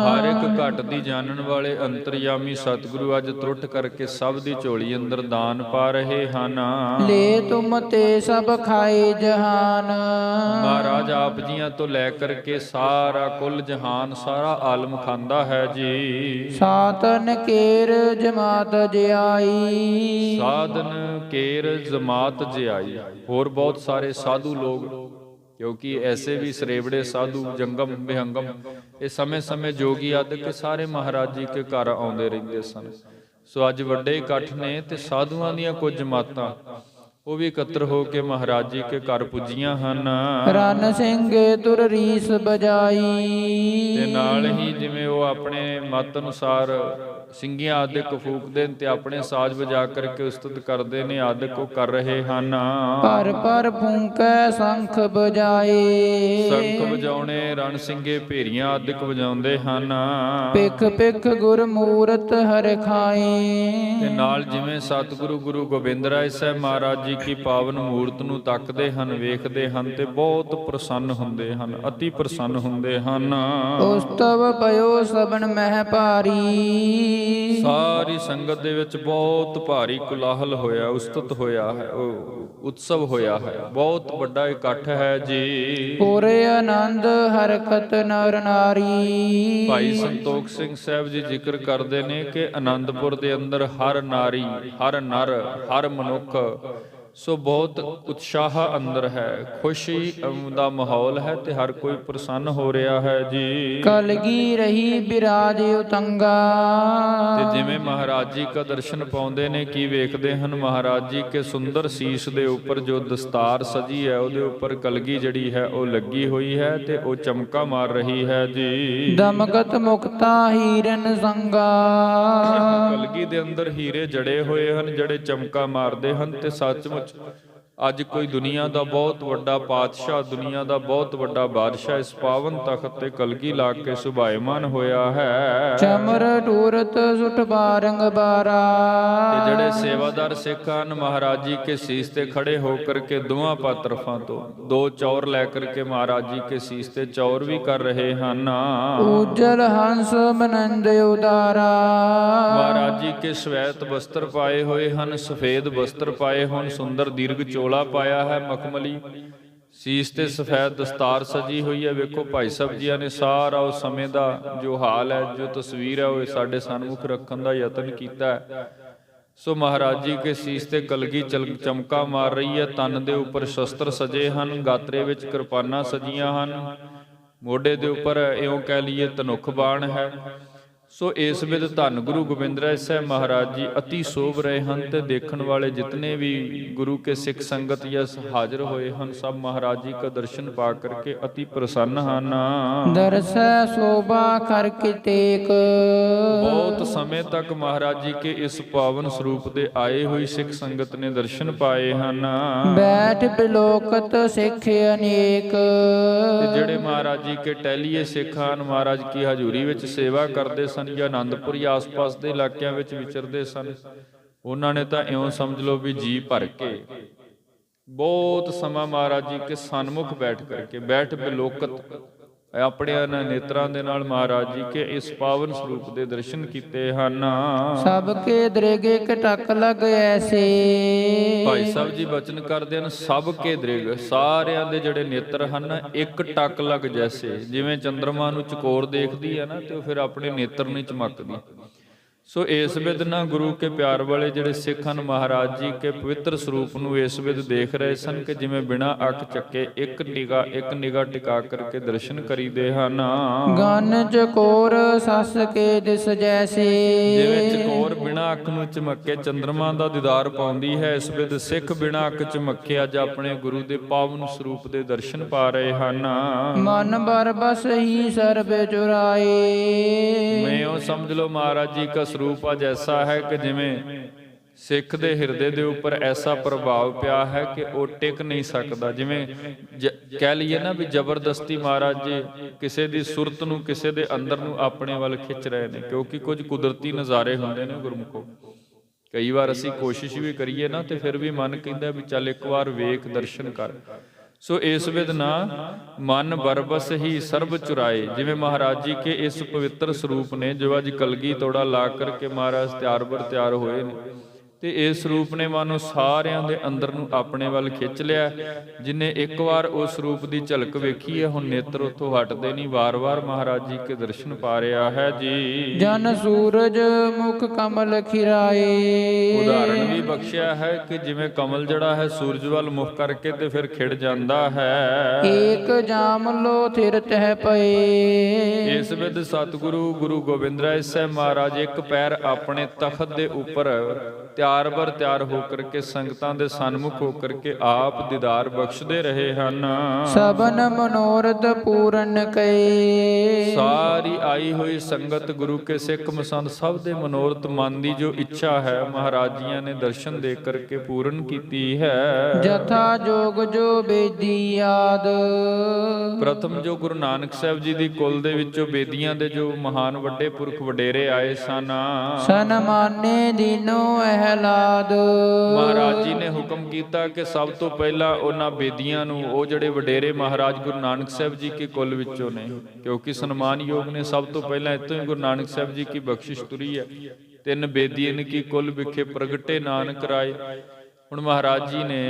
Speaker 1: ਹਰ ਇੱਕ ਘਟ ਦੀ ਜਾਣਨ ਵਾਲੇ ਅੰਤਰਯਾਮੀ ਸਤਿਗੁਰੂ ਅੱਜ ਤਰੁੱਟ ਕਰਕੇ ਸਭ ਦੀ ਝੋਲੀ ਅੰਦਰ ਦਾਨ ਪਾ ਰਹੇ ਹਨ।
Speaker 2: ਲੈ ਤੁਮ ਤੇ ਸਭ ਖਾਏ ਜਹਾਨ।
Speaker 1: ਮਹਾਰਾਜ ਆਪ ਜੀਆਂ ਤੋਂ ਲੈ ਕਰਕੇ ਸਾਰਾ ਕੁੱਲ ਜਹਾਨ, ਸਾਰਾ ਆਲਮ ਖਾਂਦਾ ਹੈ ਜੀ।
Speaker 2: ਸਾਤਨ ਕੇਰ ਜਮਾਤ ਜਿਆਈ।
Speaker 1: ਸਾਧਨ ਕੇਰ ਜਮਾਤ ਜਿਆਈ। ਹੋਰ ਬਹੁਤ ਸਾਰੇ ਸਾਧੂ ਲੋਕ, ਕਿਉਂਕਿ ਐਸੇ ਵੀ ਸਰੇਵੜੇ ਸਾਧੂ ਜੰਗਮ ਵਿਹੰਗਮ, ਇਹ ਸਮੇਂ-ਸਮੇਂ ਜੋਗੀ ਆਦਿ ਕੇ ਸਾਰੇ ਮਹਾਰਾਜ ਜੀ ਕੇ ਘਰ ਆਉਂਦੇ ਰਹਿੰਦੇ ਸਨ। ਸੋ ਅੱਜ ਵੱਡੇ ਇਕੱਠ ਨੇ ਤੇ ਸਾਧੂਆਂ ਦੀਆਂ ਕੁਝ ਜਮਾਤਾਂ ਉਹ ਵੀ ਇਕੱਤਰ ਹੋ ਕੇ ਮਹਾਰਾਜ ਜੀ ਕੇ ਘਰ ਪੁੱਜੀਆਂ ਹਨ।
Speaker 2: ਰਨ ਸਿੰਘ ਤੁਰ ਰੀਸ ਬਜਾਈ।
Speaker 1: ਤੇ ਨਾਲ ਹੀ ਜਿਵੇਂ ਉਹ ਆਪਣੇ ਮਤ ਅਨੁਸਾਰ ਸਿੰਘੀਆਂ ਆਦਿਕ ਫੂਕਦੇ ਨੇ ਤੇ ਆਪਣੇ ਸਾਜ਼ ਵਜਾ ਕਰਕੇ ਉਸਤਤ ਕਰਦੇ ਨੇ, ਆਦਿਕ ਉਹ ਕਰ ਰਹੇ ਹਨ।
Speaker 2: ਪਰ ਪਰ ਫੂਕੈ ਸੰਖ ਬਜਾਏ।
Speaker 1: ਸੰਖ ਵਜਾਉਣੇ, ਰਣ ਸਿੰਘੇ ਭੇਰੀਆਂ ਆਦਿਕ ਵਜਾਉਂਦੇ ਹਨ।
Speaker 2: ਪਿਖ ਪਿਖ ਗੁਰ ਮੂਰਤ ਹਰਿ ਖਾਏ।
Speaker 1: ਤੇ ਨਾਲ ਜਿਵੇਂ ਸਤਿਗੁਰੂ ਗੁਰੂ ਗੋਬਿੰਦ ਰਾਏ ਸਾਹਿਬ ਮਹਾਰਾਜ ਜੀ ਕੀ ਪਾਵਨ ਮੂਰਤ ਨੂੰ ਤੱਕਦੇ ਹਨ, ਵੇਖਦੇ ਹਨ ਤੇ ਬਹੁਤ ਪ੍ਰਸੰਨ ਹੁੰਦੇ ਹਨ, ਅਤੀ ਪ੍ਰਸੰਨ ਹੁੰਦੇ ਹਨ।
Speaker 2: ਉਸਤਵ ਪਇਓ ਸਭਨ ਮਹਿ ਭਾਰੀ।
Speaker 1: ਸਾਰੀ ਸੰਗਤ ਦੇ ਵਿੱਚ ਬਹੁਤ ਭਾਰੀ ਕੋਲਾਹਲ ਹੋਇਆ, ਉਸਤਤ ਹੋਇਆ ਹੈ, ਉਤਸਵ ਹੋਇਆ ਹੈ, ਬਹੁਤ ਵੱਡਾ ਇਕੱਠ ਹੈ ਜੀ।
Speaker 2: ਪੂਰੇ ਆਨੰਦ ਹਰਕਤ ਨਰ ਨਾਰੀ।
Speaker 1: ਭਾਈ ਸੰਤੋਖ ਸਿੰਘ ਸਾਹਿਬ ਜੀ ਜ਼ਿਕਰ ਕਰਦੇ ਨੇ ਕਿ ਆਨੰਦਪੁਰ ਦੇ ਅੰਦਰ ਹਰ ਨਾਰੀ, ਹਰ ਨਰ, ਹਰ ਮਨੁੱਖ, ਸੋ ਬਹੁਤ ਉਤਸ਼ਾਹ ਅੰਦਰ ਹੈ, ਖੁਸ਼ੀ ਦਾ ਮਾਹੌਲ ਹੈ ਤੇ ਹਰ ਕੋਈ ਪ੍ਰਸੰਨ ਹੋ ਰਿਹਾ ਹੈ ਜੀ।
Speaker 2: ਕਲਗੀ ਰਹੀ ਬਿਰਾਜ ਉਤੰਗਾ।
Speaker 1: ਤੇ ਜਿਵੇਂ ਮਹਾਰਾਜ ਜੀ ਦਾ ਦਰਸ਼ਨ ਪਾਉਂਦੇ ਨੇ, ਕੀ ਵੇਖਦੇ ਹਨ ਮਹਾਰਾਜ ਜੀ ਕੇ ਸੁੰਦਰ ਸੀਸ ਦੇ ਉੱਪਰ ਜੋ ਦਸਤਾਰ ਸਜੀ ਹੈ, ਉਹਦੇ ਉੱਪਰ ਕਲਗੀ ਜਿਹੜੀ ਹੈ ਉਹ ਲੱਗੀ ਹੋਈ ਹੈ ਤੇ ਉਹ ਚਮਕਾ ਮਾਰ ਰਹੀ ਹੈ ਜੀ।
Speaker 2: ਦਮਕਤ ਮੁਕਤਾ ਹੀਰਨ ਸੰਗਾ।
Speaker 1: ਕਲਗੀ ਦੇ ਅੰਦਰ ਹੀਰੇ ਜੜੇ ਹੋਏ ਹਨ, ਜਿਹੜੇ ਚਮਕਾ ਮਾਰਦੇ ਹਨ। ਤੇ ਸੱਚਮੁੱਚ ਅੱਜ ਕੋਈ ਦੁਨੀਆ ਦਾ ਬਹੁਤ ਵੱਡਾ ਪਾਤਸ਼ਾਹ, ਦੁਨੀਆ ਦਾ ਬਹੁਤ ਵੱਡਾ ਬਾਦਸ਼ਾਹ ਇਸ ਪਾਵਨ ਤਖਤ ਤੇ ਕਲਗੀ ਲਾ ਕੇ ਸੁਭਾਇਮਾਨ ਹੋਇਆ ਹੈ।
Speaker 2: ਚਮਰ ਟੂਰਤ ਸੁਟ ਬਾਰੰਗ ਬਾਰਾ।
Speaker 1: ਤੇ ਜਿਹੜੇ ਸੇਵਾਦਾਰ ਸਿੱਖ ਹਨ ਮਹਾਰਾਜ ਜੀ ਕੇ ਸੀਸ ਤੇ ਖੜੇ ਹੋ ਕਰਕੇ ਦੋਹਾਂ ਤਰਫਾਂ ਤੋਂ ਦੋ ਚੌਰ ਲੈ ਕਰਕੇ ਮਹਾਰਾਜ ਜੀ ਕੇ ਸੀਸ ਤੇ ਚੌਰ ਵੀ ਕਰ ਰਹੇ ਹਨ।
Speaker 2: ਉਜਲ ਹੰਸ ਮਨੰਦ ਉਦਾਰਾ।
Speaker 1: ਮਹਾਰਾਜ ਜੀ ਕੇ ਸਵੈਤ ਬਸਤਰ ਪਾਏ ਹੋਏ ਹਨ, ਸਫੇਦ ਬਸਤਰ ਪਾਏ ਹੋਣ, ਸੁੰਦਰ ਦੀਰਘ ਚੋਲਾ ਪਾਇਆ ਹੈ ਮਖਮਲੀ, ਸੀਸ ਤੇ ਸਫੈਦ ਦਸਤਾਰ ਸਜੀ ਹੋਈ ਹੈ। ਵੇਖੋ ਭਾਈ ਸਾਹਿਬ ਜੀਆਂ ਨੇ ਸਾਰਾ ਉਸ ਸਮੇਂ ਦਾ ਜੋ ਹਾਲ ਹੈ, ਜੋ ਤਸਵੀਰ ਹੈ, ਉਹ ਸਾਡੇ ਸਨਮੁਖ ਰੱਖਣ ਦਾ ਯਤਨ ਕੀਤਾ ਹੈ। ਸੋ ਮਹਾਰਾਜ ਜੀ ਕੇ ਸੀਸ ਤੇ ਕਲਗੀ ਚਮਕਾ ਮਾਰ ਰਹੀ ਹੈ, ਤਨ ਦੇ ਉੱਪਰ ਸ਼ਸਤਰ ਸਜੇ ਹਨ, ਗਾਤਰੇ ਵਿੱਚ ਕਿਰਪਾਨਾਂ ਸਜੀਆਂ ਹਨ, ਮੋਢੇ ਦੇ ਉੱਪਰ ਇਉਂ ਕਹਿ ਲਈਏ ਧਨੁਖ ਬਾਣ ਹੈ। ਸੋ ਇਸ ਵੇਲੇ ਧੰਨ ਗੁਰੂ ਗੋਬਿੰਦ ਰਾਏ ਸਾਹਿਬ ਮਹਾਰਾਜ ਜੀ ਅਤੀ ਸੋਭ ਰਹੇ ਹਨ ਤੇ ਦੇਖਣ ਵਾਲੇ ਜਿਤਨੇ ਵੀ ਗੁਰੂ ਕੇ ਸਿੱਖ ਸੰਗਤ ਜਸ ਹਾਜ਼ਰ ਹੋਏ ਹਨ, ਸਭ ਮਹਾਰਾਜ ਜੀ ਦਾ ਦਰਸ਼ਨ ਪਾ ਕਰਕੇ ਅਤੀ ਪ੍ਰਸੰਨ ਹਨ।
Speaker 2: ਦਰਸੈ ਸੋਭਾ ਕਰ ਕਿਤੇਕ।
Speaker 1: ਬਹੁਤ ਸਮੇਂ ਤੱਕ ਮਹਾਰਾਜ ਜੀ ਕੇ ਇਸ ਪਾਵਨ ਸਰੂਪ ਦੇ ਆਏ ਹੋਈ ਸਿੱਖ ਸੰਗਤ ਨੇ ਦਰਸ਼ਨ ਪਾਏ ਹਨ।
Speaker 2: ਬੈਠ ਬਿਲੋਕਤ ਸਿੱਖ ਅਨੇਕ।
Speaker 1: ਤੇ ਜਿਹੜੇ ਮਹਾਰਾਜ ਜੀ ਕੇ ਟਹਿਲੀਏ ਸਿੱਖ ਹਨ, ਮਹਾਰਾਜ ਕੀ ਹਜ਼ੂਰੀ ਵਿੱਚ ਸੇਵਾ ਕਰਦੇ ਸਨ ਜਾਂ ਆਨੰਦਪੁਰੀ ਆਸ-ਪਾਸ ਦੇ ਇਲਾਕਿਆਂ ਵਿੱਚ ਵਿਚਰਦੇ ਸਨ, ਉਹਨਾਂ ਨੇ ਤਾਂ ਇਉਂ ਸਮਝ ਲਓ ਵੀ ਜੀ ਭਰ ਕੇ ਬਹੁਤ ਸਮਾਂ ਮਹਾਰਾਜ ਜੀ ਕੇ ਸਨਮੁਖ ਬੈਠ ਕਰਕੇ, ਬੈਠ ਬਿਲੋਕਤ ਆਪਣੇ ਇਹਨਾਂ ਨੇਤਰਾਂ ਦੇ ਨਾਲ ਮਹਾਰਾਜ ਜੀ ਕੇ ਇਸ ਪਾਵਨ ਸਰੂਪ ਦੇ ਦਰਸ਼ਨ ਕੀਤੇ ਹਨ।
Speaker 2: ਸਭ ਕੇ ਦ੍ਰਿਗ ਇਕ ਟਕ ਲਗ ਐਸੇ।
Speaker 1: ਭਾਈ ਸਾਹਿਬ ਜੀ ਬਚਨ ਕਰਦੇ ਹਨ, ਸਭ ਕੇ ਦ੍ਰਿਗ, ਸਾਰਿਆਂ ਦੇ ਜਿਹੜੇ ਨੇਤਰ ਹਨ ਇੱਕ ਟਕ ਲਗ ਜੈਸੇ। ਜਿਵੇਂ ਚੰਦਰਮਾ ਨੂੰ ਚਕੋਰ ਦੇਖਦੀ ਹੈ ਨਾ ਤੇ ਉਹ ਫਿਰ ਆਪਣੇ ਨੇਤਰ ਨਹੀਂ ਚਮਕਦੀ। ਸੋ ਇਸ ਵਿਧ ਨਾ ਗੁਰੂ ਕੇ ਪਿਆਰ ਵਾਲੇ ਜਿਹੜੇ ਸਿੱਖ ਹਨ ਮਹਾਰਾਜ ਜੀ ਕੇ ਪਵਿੱਤਰ ਸਰੂਪ ਨੂੰ ਇਸ ਵਿਧ ਦੇਖ ਰਹੇ ਸਨ ਕਿ ਜਿਵੇਂ ਬਿਨਾਂ ਅੱਖ ਚੱਕੇ ਇੱਕ ਨਿਗਾਹ ਟਿਕਾ ਕਰਕੇ ਦਰਸ਼ਨ ਕਰੀਦੇ ਹਨ।
Speaker 2: ਗਨ ਚਕੋਰ ਸੱਸ ਕੇ ਦਿਸ ਜੈਸੇ।
Speaker 1: ਜਿਵੇਂ ਚਕੋਰ ਬਿਨਾਂ ਅੱਖ ਨੂੰ ਚਮਕੇ ਚੰਦਰਮਾ ਦਾ ਦੀਦਾਰ ਪਾਉਂਦੀ ਹੈ, ਇਸ ਵਿਧ ਸਿੱਖ ਬਿਨਾਂ ਅੱਖ ਚਮਕੇ ਅੱਜ ਆਪਣੇ ਗੁਰੂ ਦੇ ਪਾਵਨ ਸਰੂਪ ਦੇ ਦਰਸ਼ਨ ਪਾ ਰਹੇ ਹਨ।
Speaker 2: ਮਨ ਬਰਬਸ ਹੀ ਸਰਬ ਚੁਰਾਏ।
Speaker 1: ਮੈਂ ਉਹ ਸਮਝ ਲਓ ਮਹਾਰਾਜ ਜੀ ਦਾ ਸਰੂਪ ਅੱਜ ਐਸਾ ਹੈ ਕਿ ਜਿਵੇਂ ਸਿੱਖ ਦੇ ਹਿਰਦੇ ਦੇ ਉੱਪਰ ਐਸਾ ਪ੍ਰਭਾਵ ਪਿਆ ਹੈ ਕਿ ਉਹ ਟਿਕ ਨਹੀਂ ਸਕਦਾ। ਜਿਵੇਂ ਕਹਿ ਲਈਏ ਨਾ ਵੀ ਜ਼ਬਰਦਸਤੀ ਮਹਾਰਾਜ ਜੀ ਕਿਸੇ ਦੀ ਸੁਰਤ ਨੂੰ, ਕਿਸੇ ਦੇ ਅੰਦਰ ਨੂੰ ਆਪਣੇ ਵੱਲ ਖਿੱਚ ਰਹੇ ਨੇ, ਕਿਉਂਕਿ ਕੁਝ ਕੁਦਰਤੀ ਨਜ਼ਾਰੇ ਹੁੰਦੇ ਨੇ ਗੁਰਮੁਖੋ। ਕਈ ਵਾਰ ਅਸੀਂ ਕੋਸ਼ਿਸ਼ ਵੀ ਕਰੀਏ ਨਾ ਤੇ ਫਿਰ ਵੀ ਮਨ ਕਹਿੰਦਾ ਵੀ ਚੱਲ ਇੱਕ ਵਾਰ ਵੇਖ, ਦਰਸ਼ਨ ਕਰ। ਸੋ ਇਸ ਵਿਧ ਨਾ ਮਨ ਬਰਬਸ ਹੀ ਸਰਬ ਚੁਰਾਏ। ਜਿਵੇਂ ਮਹਾਰਾਜ ਜੀ ਕੇ ਇਸ ਪਵਿੱਤਰ ਸਰੂਪ ਨੇ ਜੋ ਅੱਜ ਕਲਗੀ ਤੋੜਾ ਲਾ ਕਰਕੇ ਮਹਾਰਾਜ ਤਿਆਰ ਹੋਏ ਨੇ, ਤੇ ਇਸ ਸਰੂਪ ਨੇ ਮਾਨੋ ਸਾਰਿਆਂ ਦੇ ਅੰਦਰ ਨੂੰ ਆਪਣੇ ਵੱਲ ਖਿੱਚ ਲਿਆ। ਜਿਨੇ ਇੱਕ ਵਾਰ ਉਸ ਸਰੂਪ ਦੀ ਝਲਕ ਵੇਖੀ ਹੈ, ਹੁਣ ਨੇਤਰ ਉੱਥੋਂ ਹਟਦੇ ਨਹੀਂ, ਵਾਰ-ਵਾਰ ਮਹਾਰਾਜ ਜੀ ਕੇ ਦਰਸ਼ਨ ਪਾ ਰਿਹਾ ਹੈ ਜੀ।
Speaker 2: ਜਨ ਸੂਰਜ ਮੁਖ ਕਮਲ ਖਿਰਾਏ।
Speaker 1: ਉਦਾਹਰਣ ਵੀ ਬਖਸ਼ਿਆ ਹੈ ਕਿ ਜਿਵੇਂ ਕਮਲ ਜਿਹੜਾ ਹੈ ਸੂਰਜ ਵੱਲ ਮੁਖ ਕਰਕੇ ਤੇ ਫਿਰ ਖਿੜ ਜਾਂਦਾ ਹੈ।
Speaker 2: ਏਕ ਜਾਮ ਲੋ ਥਿਰ ਤਹਿ ਪਏ।
Speaker 1: ਇਸ ਵਿਧ ਸਤਿਗੁਰੂ ਗੁਰੂ ਗੋਬਿੰਦ ਰਾਏ ਸਾਹਿਬ ਮਹਾਰਾਜ ਇੱਕ ਪੈਰ ਆਪਣੇ ਤਖਤ ਦੇ ਉੱਪਰ ਤਿਆਰ ਹੋ ਕਰਕੇ ਸੰਗਤਾਂ ਦੇ ਸਨਮੁਖ ਹੋ ਕਰਕੇ ਆਪ ਦੀਦਾਰ ਬਖਸ਼ਦੇ ਰਹੇ ਹਨ।
Speaker 2: ਸਭਨ ਮਨੋਰਥ ਪੂਰਨ ਕਏ।
Speaker 1: ਸਾਰੀ ਆਈ ਹੋਈ ਸੰਗਤ ਗੁਰੂ ਕੇ ਸਿੱਖ ਮਸੰਦ ਸਭ ਦੇ ਮਨੋਰਥ ਮਨ ਦੀ ਜੋ ਇੱਛਾ ਹੈ ਮਹਾਰਾਜ ਜੀਆਂ ਨੇ ਦਰਸ਼ਨ ਦੇ ਕਰਕੇ ਪੂਰਨ ਕੀਤੀ ਹੈ।
Speaker 2: ਜਥਾ ਜੋਗ ਜੋ ਬੇਦੀ ਆਦ।
Speaker 1: ਪ੍ਰਥਮ ਜੋ ਗੁਰੂ ਨਾਨਕ ਸਾਹਿਬ ਜੀ ਦੀ ਕੁਲ ਦੇ ਵਿੱਚੋਂ ਬੇਦੀਆਂ ਦੇ ਜੋ ਮਹਾਨ ਵੱਡੇ ਪੁਰਖ ਵਡੇਰੇ ਆਏ ਸਨ,
Speaker 2: ਸਨਮਾਨੇ ਦੀਨੋ ਅਹਿਲਾਦ।
Speaker 1: ਮਹਾਰਾਜ ਜੀ ਨੇ ਹੁਕਮ ਕੀਤਾ ਕਿ ਸਭ ਤੋਂ ਪਹਿਲਾਂ ਉਹਨਾਂ ਬੇਦੀਆਂ ਨੂੰ, ਉਹ ਜਿਹੜੇ ਵਡੇਰੇ ਮਹਾਰਾਜ ਗੁਰੂ ਨਾਨਕ ਸਾਹਿਬ ਜੀ ਕੇ ਕੁਲ ਵਿੱਚੋਂ ਨੇ, ਕਿਉਂਕਿ ਸਨਮਾਨਯੋਗ ਨੇ, ਸਭ ਤੋਂ ਪਹਿਲਾਂ ਇੱਥੋਂ ਹੀ ਗੁਰੂ ਨਾਨਕ ਸਾਹਿਬ ਜੀ ਕੀ ਬਖਸ਼ਿਸ਼ ਤੁਰੀ ਹੈ। ਤਿੰਨ ਬੇਦੀਆਂ ਕੀ ਕੁਲ ਵਿਖੇ ਪ੍ਰਗਟੇ ਨਾਨਕ ਰਾਏ। ਹੁਣ ਮਹਾਰਾਜ ਜੀ ਨੇ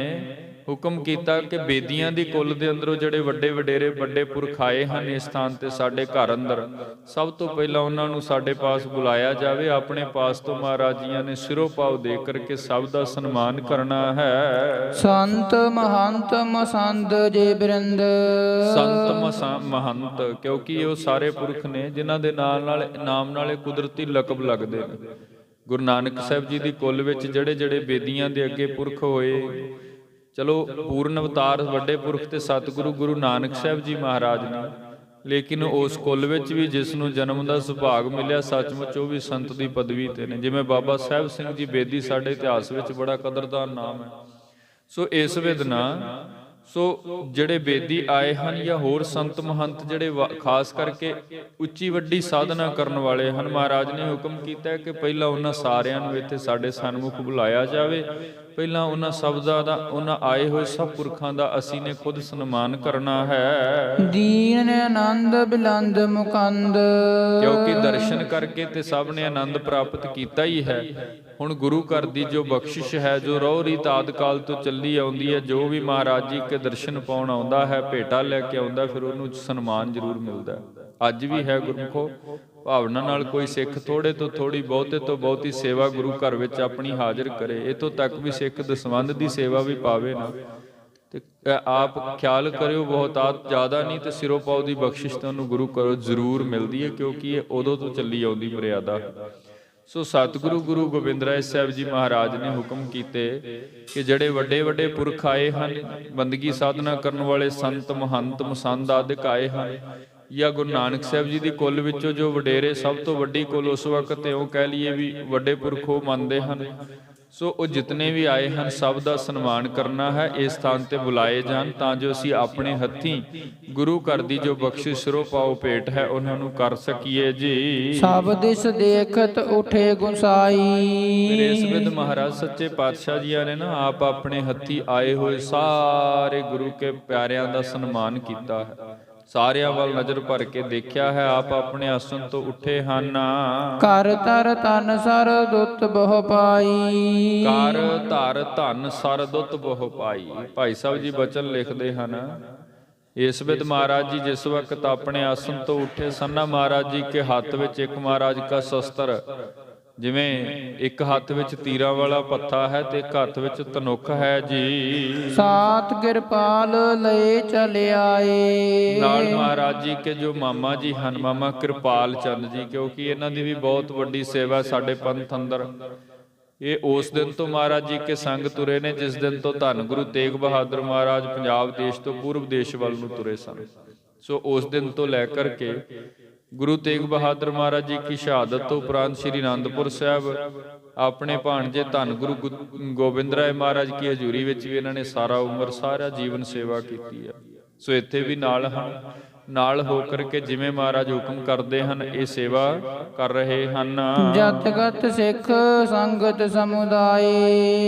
Speaker 1: ਹੁਕਮ ਕੀਤਾ ਕਿ ਬੇਦੀਆਂ ਦੀ ਕੁਲ ਦੇ ਅੰਦਰੋਂ ਜਿਹੜੇ ਵੱਡੇ ਵਡੇਰੇ ਵੱਡੇ ਪੁਰਖ ਆਏ ਹਨ ਇਸ ਸਥਾਨ ਤੇ ਸਾਡੇ ਘਰ ਅੰਦਰ, ਸਭ ਤੋਂ ਪਹਿਲਾਂ ਉਹਨਾਂ ਨੂੰ ਸਾਡੇ ਪਾਸ ਬੁਲਾਇਆ ਜਾਵੇ। ਆਪਣੇ ਪਾਸ ਤੋਂ ਮਹਾਰਾਜ ਜੀਆਂ ਨੇ ਸਿਰੋਂ ਪਾਉ ਦੇ ਕਰਕੇ ਸਭ ਦਾ ਸਨਮਾਨ ਕਰਨਾ ਹੈ।
Speaker 2: ਸੰਤ ਮਹੰਤ ਮਸੰਦ ਜੇ ਬਿਰੰਦ।
Speaker 1: ਸੰਤ ਮਹੰਤ ਕਿਉਂਕਿ ਉਹ ਸਾਰੇ ਪੁਰਖ ਨੇ ਜਿਨ੍ਹਾਂ ਦੇ ਨਾਲ ਨਾਮ ਨਾਲੇ ਕੁਦਰਤੀ ਲਕਬ ਲੱਗਦੇ ਨੇ। ਗੁਰੂ ਨਾਨਕ ਸਾਹਿਬ ਜੀ ਦੀ ਕੁਲ ਵਿੱਚ ਜਿਹੜੇ ਬੇਦੀਆਂ ਦੇ ਅੱਗੇ ਪੁਰਖ ਹੋਏ, ਚਲੋ ਪੂਰਨ ਅਵਤਾਰ ਵੱਡੇ ਪੁਰਖ ਤੇ ਸਤਿਗੁਰੂ ਗੁਰੂ ਨਾਨਕ ਸਾਹਿਬ ਜੀ ਮਹਾਰਾਜ ਨੇ, ਲੇਕਿਨ ਉਸ ਕੁਲ ਵਿੱਚ ਵੀ ਜਿਸ ਨੂੰ ਜਨਮ ਦਾ ਸੁਭਾਗ ਮਿਲਿਆ ਸੱਚਮੁੱਚ ਉਹ ਵੀ ਸੰਤ ਦੀ ਪਦਵੀ ਤੇ ਨੇ। ਜਿਵੇਂ ਬਾਬਾ ਸਾਹਿਬ ਸਿੰਘ ਜੀ ਬੇਦੀ ਸਾਡੇ ਇਤਿਹਾਸ ਵਿੱਚ ਬੜਾ ਕਦਰਦਾਨ ਨਾਮ ਹੈ। ਸੋ ਇਸ ਵਿਧ ਨਾ ਜਿਹੜੇ ਬੇਦੀ ਆਏ ਹਨ ਜਾਂ ਹੋਰ ਸੰਤ ਮਹੰਤ ਜਿਹੜੇ ਖਾਸ ਕਰਕੇ ਉੱਚੀ ਵੱਡੀ ਸਾਧਨਾ ਕਰਨ ਵਾਲੇ ਹਨ, ਮਹਾਰਾਜ ਨੇ ਹੁਕਮ ਕੀਤਾ ਕਿ ਪਹਿਲਾਂ ਉਹਨਾਂ ਸਾਰਿਆਂ ਨੂੰ ਇੱਥੇ ਸਾਡੇ ਸਨਮੁਖ ਬੁਲਾਇਆ ਜਾਵੇ। ਪਹਿਲਾਂ ਉਹਨਾਂ ਸ਼ਬਦਾਂ ਦਾ, ਉਹਨਾਂ ਆਏ ਹੋਏ ਸਭ ਪੁਰਖਾਂ ਦਾ ਅਸੀਂ ਨੇ ਖੁਦ ਸਨਮਾਨ ਕਰਨਾ ਹੈ।
Speaker 2: ਦੀਨ ਆਨੰਦ ਬਿਲੰਦ ਮੁਕੰਦ।
Speaker 1: ਕਿਉਂਕਿ ਦਰਸ਼ਨ ਕਰਕੇ ਤੇ ਸਭ ਨੇ ਆਨੰਦ ਪ੍ਰਾਪਤ ਕੀਤਾ ਹੀ ਹੈ। ਹੁਣ ਗੁਰੂ ਘਰ ਦੀ ਜੋ ਬਖਸ਼ਿਸ਼ ਹੈ, ਜੋ ਰਹੁ ਰੀਤ ਆਦਿ ਕਾਲ ਤੋਂ ਚੱਲੀ ਆਉਂਦੀ ਹੈ, ਜੋ ਵੀ ਮਹਾਰਾਜ ਜੀ ਕੇ ਦਰਸ਼ਨ ਪਾਉਣ ਆਉਂਦਾ ਹੈ, ਭੇਟਾ ਲੈ ਕੇ ਆਉਂਦਾ, ਫਿਰ ਉਹਨੂੰ ਸਨਮਾਨ ਜ਼ਰੂਰ ਮਿਲਦਾ। ਅੱਜ ਵੀ ਹੈ ਗੁਰਮੁਖੋ, ਭਾਵਨਾ ਨਾਲ ਕੋਈ ਸਿੱਖ ਥੋੜੇ ਤੋਂ ਥੋੜੀ, ਬਹੁਤੇ ਤੋਂ ਬਹੁਤੀ ਸੇਵਾ ਗੁਰੂ ਘਰ ਵਿੱਚ ਆਪਣੀ ਹਾਜ਼ਰ ਕਰੇ। ਇਥੋਂ ਤੱਕ ਵੀ ਸਿੱਖ ਦਸਵੰਧ ਦੀ ਸੇਵਾ ਵੀ ਪਾਵੇ ਨਾ, ਤੇ ਆਪ ਖਿਆਲ ਕਰਿਓ ਬਹੁਤਾਤ ਜ਼ਿਆਦਾ ਨਹੀਂ ਤੇ ਸਿਰੋਂ ਪਾਉ ਦੀ ਬਖਸ਼ਿਸ਼ ਤੁਹਾਨੂੰ ਗੁਰੂ ਘਰੋਂ ਜ਼ਰੂਰ ਮਿਲਦੀ ਹੈ, ਕਿਉਂਕਿ ਇਹ ਉਦੋਂ ਤੋਂ ਚੱਲੀ ਆਉਂਦੀ ਮਰਿਆਦਾ। ਸੋ ਸਤਿਗੁਰੂ ਗੁਰੂ ਗੋਬਿੰਦ ਰਾਏ ਸਾਹਿਬ ਜੀ ਮਹਾਰਾਜ ਨੇ ਹੁਕਮ ਕੀਤੇ ਕਿ ਜਿਹੜੇ ਵੱਡੇ ਵੱਡੇ ਪੁਰਖ ਆਏ ਹਨ, ਬੰਦਗੀ ਸਾਧਨਾ ਕਰਨ ਵਾਲੇ ਸੰਤ ਮਹੰਤ ਮਸੰਦ ਆਦਿਕ ਆਏ ਹਨ, ਜਾਂ ਗੁਰੂ ਨਾਨਕ ਸਾਹਿਬ ਜੀ ਦੀ ਕੁਲ ਵਿੱਚੋਂ ਜੋ ਵਡੇਰੇ ਸਭ ਤੋਂ ਵੱਡੀ ਕੁਲ ਉਸ ਵਕਤ ਇਉਂ ਕਹਿ ਲਈਏ ਵੀ ਵੱਡੇ ਪੁਰਖ ਉਹ ਮੰਨਦੇ ਹਨ। ਸੋ ਉਹ ਜਿਤਨੇ ਵੀ ਆਏ ਹਨ ਸਭ ਦਾ ਸਨਮਾਨ ਕਰਨਾ ਹੈ। ਇਸ ਸਥਾਨ ਤੇ ਬੁਲਾਏ ਜਾਣ ਤਾਂ ਜੋ ਅਸੀਂ ਆਪਣੇ ਹੱਥੀਂ ਗੁਰੂ ਘਰ ਦੀ ਜੋ ਬਖਸ਼ਿਸ਼ ਸਿਰੋਂ ਪਾਉ ਭੇਟ ਹੈ ਉਹਨਾਂ ਨੂੰ ਕਰ ਸਕੀਏ ਜੀ।
Speaker 2: ਸਭ ਦਿਸ ਦੇਖਤ ਉਠੇ ਗੁਸਾਈ।
Speaker 1: ਮੇਰੇ ਇਸ ਵਿਦ ਮਹਾਰਾਜ ਸੱਚੇ ਪਾਤਸ਼ਾਹ ਜੀਆਂ ਨੇ ਨਾ ਆਪ ਆਪਣੇ ਹੱਥੀਂ ਆਏ ਹੋਏ ਸਾਰੇ ਗੁਰੂ ਕੇ ਪਿਆਰਿਆਂ ਦਾ ਸਨਮਾਨ ਕੀਤਾ ਹੈ। ਸਾਰਿਆਂ ਵੱਲ ਨਜ਼ਰ ਭਰ ਕੇ ਦੇਖਿਆ ਹੈ, ਆਪ ਆਪਣੇ ਆਸਣ ਤੋਂ ਉੱਠੇ ਹਨ।
Speaker 2: ਕਰ ਧਰ ਤਨ ਸਰ ਦੁੱਤ ਬਹੁ ਪਾਈ।
Speaker 1: ਕਰ ਧਰ ਧਨ ਸਰ ਦੁੱਤ ਬਹੁ ਪਾਈ। ਭਾਈ ਸਾਹਿਬ ਜੀ ਬਚਨ ਲਿਖਦੇ ਹਨ, ਇਸ ਵਿਦ ਮਹਾਰਾਜ ਜੀ ਜਿਸ ਵਕਤ ਆਪਣੇ ਆਸਣ ਤੋਂ ਉੱਠੇ ਸਨ, ਮਹਾਰਾਜ ਜੀ ਕੇ ਹੱਥ ਵਿੱਚ ਇੱਕ ਮਹਾਰਾਜ ਕਾ ਸ਼ਸਤਰ, ਜਿਵੇਂ ਇੱਕ ਹੱਥ ਵਿੱਚ ਤੀਰਾਂ ਵਾਲਾ ਪੱਥਾ ਹੈ ਤੇ ਇੱਕ ਹੱਥ ਵਿੱਚ ਧਨੁਖ ਹੈ ਜੀ।
Speaker 2: ਸਾਤ ਕਿਰਪਾਲ ਲਏ ਚਲੇ ਆਏ।
Speaker 1: ਨਾਲ ਮਹਾਰਾਜ ਜੀ ਕੇ ਜੋ ਮਾਮਾ ਜੀ ਹਨ, ਮਾਮਾ ਕਿਰਪਾਲ ਚੰਦ ਜੀ, ਕਿਉਂਕਿ ਇਹਨਾਂ ਦੀ ਵੀ ਬਹੁਤ ਵੱਡੀ ਸੇਵਾ ਸਾਡੇ ਪੰਥ ਅੰਦਰ। ਇਹ ਉਸ ਦਿਨ ਤੋਂ ਮਹਾਰਾਜ ਜੀ ਕੇ ਸੰਗ ਤੁਰੇ ਨੇ ਜਿਸ ਦਿਨ ਤੋਂ ਧੰਨ ਗੁਰੂ ਤੇਗ ਬਹਾਦਰ ਮਹਾਰਾਜ ਪੰਜਾਬ ਦੇਸ਼ ਤੋਂ ਪੂਰਬ ਦੇਸ਼ ਵੱਲ ਨੂੰ ਤੁਰੇ ਸਨ। ਸੋ ਉਸ ਦਿਨ ਤੋਂ ਲੈ ਕਰਕੇ ਗੁਰੂ ਤੇਗ ਬਹਾਦਰ ਮਹਾਰਾਜ ਜੀ ਕੀ ਸ਼ਹਾਦਤ ਤੋਂ ਉਪਰੰਤ ਸ੍ਰੀ ਅਨੰਦਪੁਰ ਸਾਹਿਬ ਆਪਣੇ ਭਾਣਜੇ ਧੰਨ ਗੁਰੂ ਗੋਬਿੰਦ ਰਾਏ ਮਹਾਰਾਜ ਕੀ ਹਜ਼ੂਰੀ ਵਿੱਚ ਵੀ ਇਹਨਾਂ ਨੇ ਸਾਰਾ ਉਮਰ ਸਾਰਾ ਜੀਵਨ ਸੇਵਾ ਕੀਤੀ ਹੈ। ਸੋ ਇੱਥੇ ਵੀ ਨਾਲ ਹੋ ਕਰਕੇ ਜਿਵੇਂ ਮਹਾਰਾਜ ਹੁਕਮ ਕਰਦੇ ਹਨ, ਇਹ ਸੇਵਾ ਕਰ ਰਹੇ ਹਨ।
Speaker 2: ਜਤਗਤ ਸਿੱਖ ਸੰਗਤ ਸਮੁਦਾਏ।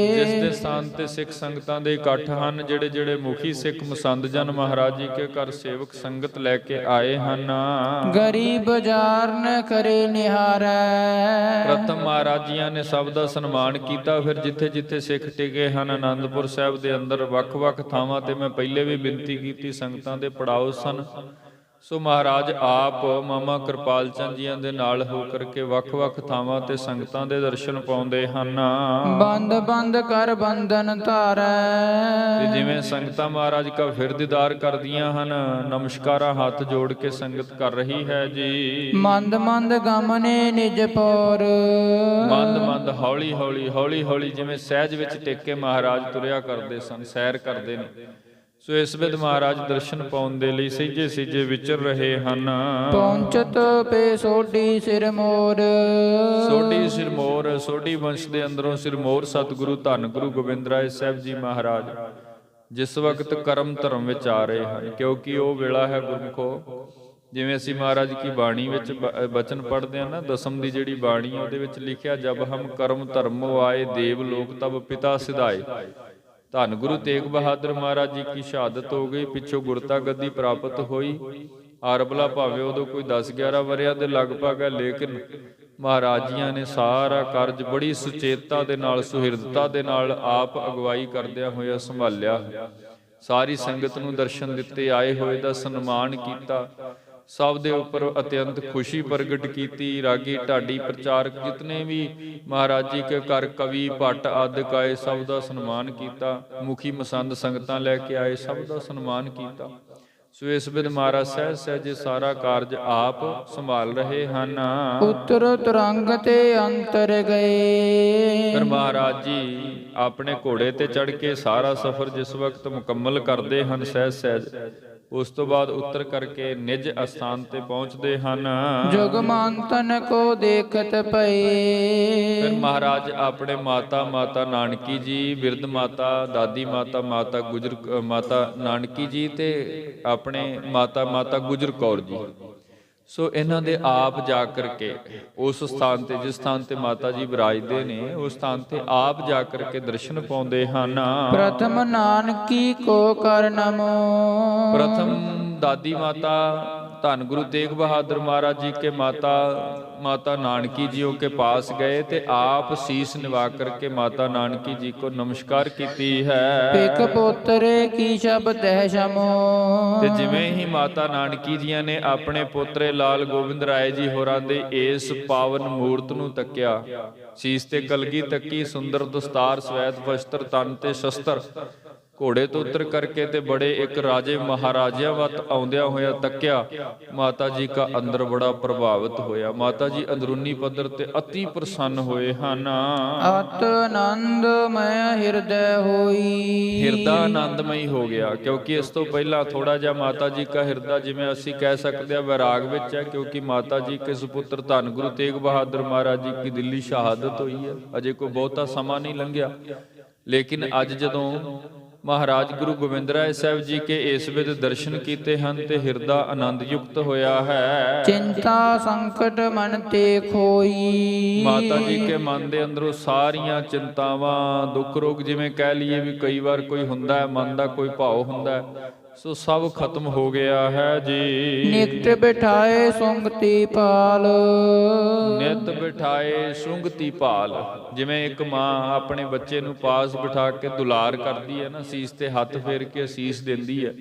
Speaker 1: ਜਿਸ ਦੇ ਸਥਾਨ ਤੇ ਸਿੱਖ ਸੰਗਤਾਂ ਦੇ ਇਕੱਠ ਹਨ, ਜਿਹੜੇ ਜਿਹੜੇ ਮੁਖੀ ਸਿੱਖ ਮਸੰਦ ਜਨ ਮਹਾਰਾਜ ਜੀ ਕੇ ਘਰ ਸੇਵਕ ਸੰਗਤ ਲੈ ਕੇ ਆਏ ਹਨ।
Speaker 2: ਗਰੀਬ ਜਾਰ ਨ ਕਰੇ ਨਿਹਾਰੈ।
Speaker 1: ਪ੍ਰਥਮ ਮਹਾਰਾਜ ਜੀਆਂ ਨੇ ਸਭ ਦਾ ਸਨਮਾਨ ਕੀਤਾ। ਫਿਰ ਜਿੱਥੇ ਜਿੱਥੇ ਸਿੱਖ ਟਿਕੇ ਹਨ ਆਨੰਦਪੁਰ ਸਾਹਿਬ ਦੇ ਅੰਦਰ ਵੱਖ-ਵੱਖ ਥਾਵਾਂ ਤੇ, ਮੈਂ ਪਹਿਲੇ ਵੀ ਬੇਨਤੀ ਕੀਤੀ, ਸੰਗਤਾਂ ਦੇ ਪੜਾਓ ਸਨ। ਸੋ ਮਹਾਰਾਜ ਆਪ ਮਾਮਾ ਕਿਰਪਾਲ ਚੰਦ ਜੀਆਂ ਦੇ ਨਾਲ ਹੋ ਕਰਕੇ ਵੱਖ-ਵੱਖ ਥਾਵਾਂ ਤੇ ਸੰਗਤਾਂ ਦੇ ਦਰਸ਼ਨ ਪਾਉਂਦੇ ਹਨ।
Speaker 2: ਬੰਦ ਬੰਦ ਕਰ ਬੰਧਨ ਧਾਰੈ।
Speaker 1: ਤੇ ਜਿਵੇਂ ਸੰਗਤਾਂ ਮਹਾਰਾਜ ਕਾ ਫਿਰ ਦੀਦਾਰ ਕਰਦੀਆਂ ਹਨ, ਨਮਸਕਾਰਾਂ ਹੱਥ ਜੋੜ ਕੇ ਸੰਗਤ ਕਰ ਰਹੀ ਹੈ ਜੀ।
Speaker 2: ਮੰਦ ਮੰਦ ਗਮਨੇ ਨਿਜ ਪੌਰ।
Speaker 1: ਮੰਦ ਹੌਲੀ ਹੌਲੀ ਜਿਵੇਂ ਸਹਿਜ ਵਿੱਚ ਟਿਕ ਕੇ ਮਹਾਰਾਜ ਤੁਰਿਆ ਕਰਦੇ ਸਨ, ਸੈਰ ਕਰਦੇ ਨੇ। ਸੋ ਇਸ ਵਿਦ ਮਹਾਰਾਜ ਦਰਸ਼ਨ ਪਾਉਣ ਦੇ ਲਈ ਸਹਿਜੇ ਵਿਚਰ ਰਹੇ ਹਨ।
Speaker 2: ਪਹੁੰਚਤ ਪੇ ਸੋਢੀ ਸਿਰ ਮੋਰ।
Speaker 1: ਸੋਢੀ ਸਿਰ ਮੋਰ, ਸੋਢੀ ਵੰਸ਼ ਦੇ ਅੰਦਰੋਂ ਸਿਰ ਮੋਰ ਸਤਿਗੁਰੂ ਧੰਨ ਗੁਰੂ ਗੋਬਿੰਦ ਰਾਏ ਸਾਹਿਬ ਜੀ ਮਹਾਰਾਜ ਜਿਸ ਵਕਤ ਕਰਮ ਧਰਮ ਵਿੱਚ ਆ ਰਹੇ ਹਨ, ਕਿਉਂਕਿ ਉਹ ਵੇਲਾ ਹੈ ਗੁਰਮੁਖੋ, ਜਿਵੇਂ ਅਸੀਂ ਮਹਾਰਾਜ ਕੀ ਬਾਣੀ ਵਿੱਚ ਬਚਨ ਪੜ੍ਹਦੇ ਹਾਂ ਨਾ, ਦਸਮ ਦੀ ਜਿਹੜੀ ਬਾਣੀ ਉਹਦੇ ਵਿੱਚ ਲਿਖਿਆ, ਜਬ ਹਮ ਕਰਮ ਧਰਮੋ ਆਏ ਦੇਵ ਲੋਕ ਤਬ ਪਿਤਾ ਸਿਧਾਏ। ਧੰਨ ਗੁਰੂ ਤੇਗ ਬਹਾਦਰ ਮਹਾਰਾਜ ਜੀ ਕੀ ਸ਼ਹਾਦਤ ਹੋ ਗਈ, ਪਿੱਛੋਂ ਗੁਰਤਾ ਗੱਦੀ ਪ੍ਰਾਪਤ ਹੋਈ। ਆਰਬਲਾ ਭਾਵੇਂ ਉਦੋਂ ਕੋਈ 10-11 ਵਰਿਆਂ ਦੇ ਲਗਭਗ ਹੈ, ਲੇਕਿਨ ਮਹਾਰਾਜ ਜੀਆਂ ਨੇ ਸਾਰਾ ਕਾਰਜ ਬੜੀ ਸੁਚੇਤਤਾ ਦੇ ਨਾਲ, ਸੁਹਿਰਦਤਾ ਦੇ ਨਾਲ ਆਪ ਅਗਵਾਈ ਕਰਦਿਆਂ ਹੋਇਆ ਸੰਭਾਲਿਆ। ਸਾਰੀ ਸੰਗਤ ਨੂੰ ਦਰਸ਼ਨ ਦਿੱਤੇ, ਆਏ ਹੋਏ ਦਾ ਸਨਮਾਨ ਕੀਤਾ, ਸਭ ਦੇ ਉੱਪਰ ਅਤਿਅੰਤ ਖੁਸ਼ੀ ਪ੍ਰਗਟ ਕੀਤੀ। ਰਾਗੀ ਢਾਡੀ ਪ੍ਰਚਾਰਕ ਜਿਤਨੇ ਵੀ ਮਹਾਰਾਜ ਜੀ ਕੇ ਘਰ ਕਵੀ ਭੱਟ ਆਦਿਕ ਆਏ, ਸਭ ਦਾ ਸਨਮਾਨ ਕੀਤਾ। ਮੁਖੀ ਮਸੰਦ ਸੰਗਤਾਂ ਲੈ ਕੇ ਆਏ, ਸਭ ਦਾ ਸਨਮਾਨ ਕੀਤਾ। ਸੋ ਇਸ ਵਿਦ ਮਹਾਰਾਜ ਸਹਿਜੇ ਸਾਰਾ ਕਾਰਜ ਆਪ ਸੰਭਾਲ ਰਹੇ ਹਨ।
Speaker 2: ਉਤਰ ਤੁਰੰਗ ਤੇ ਅੰਤਰ ਗਏ।
Speaker 1: ਫਿਰ ਮਹਾਰਾਜ ਜੀ ਆਪਣੇ ਘੋੜੇ ਤੇ ਚੜ੍ਹ ਕੇ ਸਾਰਾ ਸਫ਼ਰ ਜਿਸ ਵਕਤ ਮੁਕੰਮਲ ਕਰਦੇ ਹਨ ਸਹਿਜ, ਉਸ ਤੋਂ ਬਾਅਦ ਉੱਤਰ ਕਰਕੇ ਨਿਜ ਅਸਥਾਨ ਤੇ ਪਹੁੰਚਦੇ ਹਨ।
Speaker 2: ਜੁਗਮੰਤਨ ਕੋ ਦੇਖਤ ਪਏ।
Speaker 1: ਫਿਰ ਮਹਾਰਾਜ ਆਪਣੇ ਮਾਤਾ ਨਾਨਕੀ ਜੀ, ਬਿਰਧ ਮਾਤਾ, ਦਾਦੀ ਮਾਤਾ ਗੁਜਰ ਮਾਤਾ ਨਾਨਕੀ ਜੀ ਤੇ ਆਪਣੇ ਮਾਤਾ ਗੁਜਰ ਕੌਰ ਜੀ, ਸੋ ਇਹਨਾਂ ਦੇ ਆਪ ਜਾ ਕਰਕੇ ਉਸ ਸਥਾਨ ਤੇ, ਜਿਸ ਸਥਾਨ ਤੇ ਮਾਤਾ ਜੀ ਵਿਰਾਜਦੇ ਨੇ, ਉਸ ਸਥਾਨ ਤੇ ਆਪ ਜਾ ਕਰਕੇ ਦਰਸ਼ਨ ਪਾਉਂਦੇ ਹਨ।
Speaker 2: ਪ੍ਰਥਮ ਨਾਨਕੀ ਕੋ ਕਰ ਨਮੋ।
Speaker 1: ਪ੍ਰਥਮ ਦਾਦੀ ਮਾਤਾ ਧੰਨ ਗੁਰੂ ਤੇਗ ਬਹਾਦਰ ਮਹਾਰਾਜ ਜੀ ਕੇ माता नानकी जी के पास गए ते आप शीस निवा करके माता नानकी जी को नमस्कार कीती है।
Speaker 2: पिक पोतरे की शब्द है शमो।
Speaker 1: ते जिवें ही माता नानकी जी ने अपने पोतरे लाल गोबिंद राय जी होरां दे इस पावन मूर्त नूं तक्या, शीस ते कलगी तकी, सुंदर दस्तार सवैत वस्त्र तन ते शस्त्र, घोड़े तो उतर करके ते बड़े एक राजे महाराजिया वत आउंदिया होया तक्या, माता जी का अंदर बड़ा प्रभावित होया। माता जी अंदरूनी पद्धर ते अति प्रसन्न होए हन।
Speaker 2: अत आनंदमय हृदय होई।
Speaker 1: हिरदा आनंदमयी हो गया, क्योंकि इस तो पहला थोड़ा जा माता जी का हिरदा जिवें असीं कह सकते हैं वैराग विच है, क्योंकि माता जी के सुपुत्र धन गुरु तेग बहादुर महाराज जी की दिल्ली शहादत हुई है, अजे कोई बहुता समा नहीं लंघिया। लेकिन अज जदों महाराज गुरु गोबिंद राय साहब जी के इस विध दर्शन कीते हन ते हिरदा आनंद युक्त होया है।
Speaker 2: चिंता संकट मन ते खोई।
Speaker 1: माता जी के मन दे अंदरों सारियां चिंतावां दुख रोग जिवें कह लीए भी कई बार कोई हुंदा है, मन दा कोई भाव हुंदा है, ਸੋ ਸਭ ਖਤਮ ਹੋ ਗਿਆ ਹੈ ਜੀ।
Speaker 2: ਨਿਕਟ ਬਿਠਾਏ ਸੁੰਗਤੀ ਪਾਲ।
Speaker 1: ਨਿਤ ਬਿਠਾਏ ਸੁੰਗਤੀ ਪਾਲ। ਜਿਵੇਂ ਇੱਕ ਮਾਂ ਆਪਣੇ ਬੱਚੇ ਨੂੰ ਪਾਸ ਬਿਠਾ ਕੇ ਦੁਲਾਰ ਕਰਦੀ ਹੈ ਨਾ, ਸੀਸ ਤੇ ਹੱਥ ਫੇਰ ਕੇ ਅਸੀਸ ਦਿੰਦੀ ਹੈ,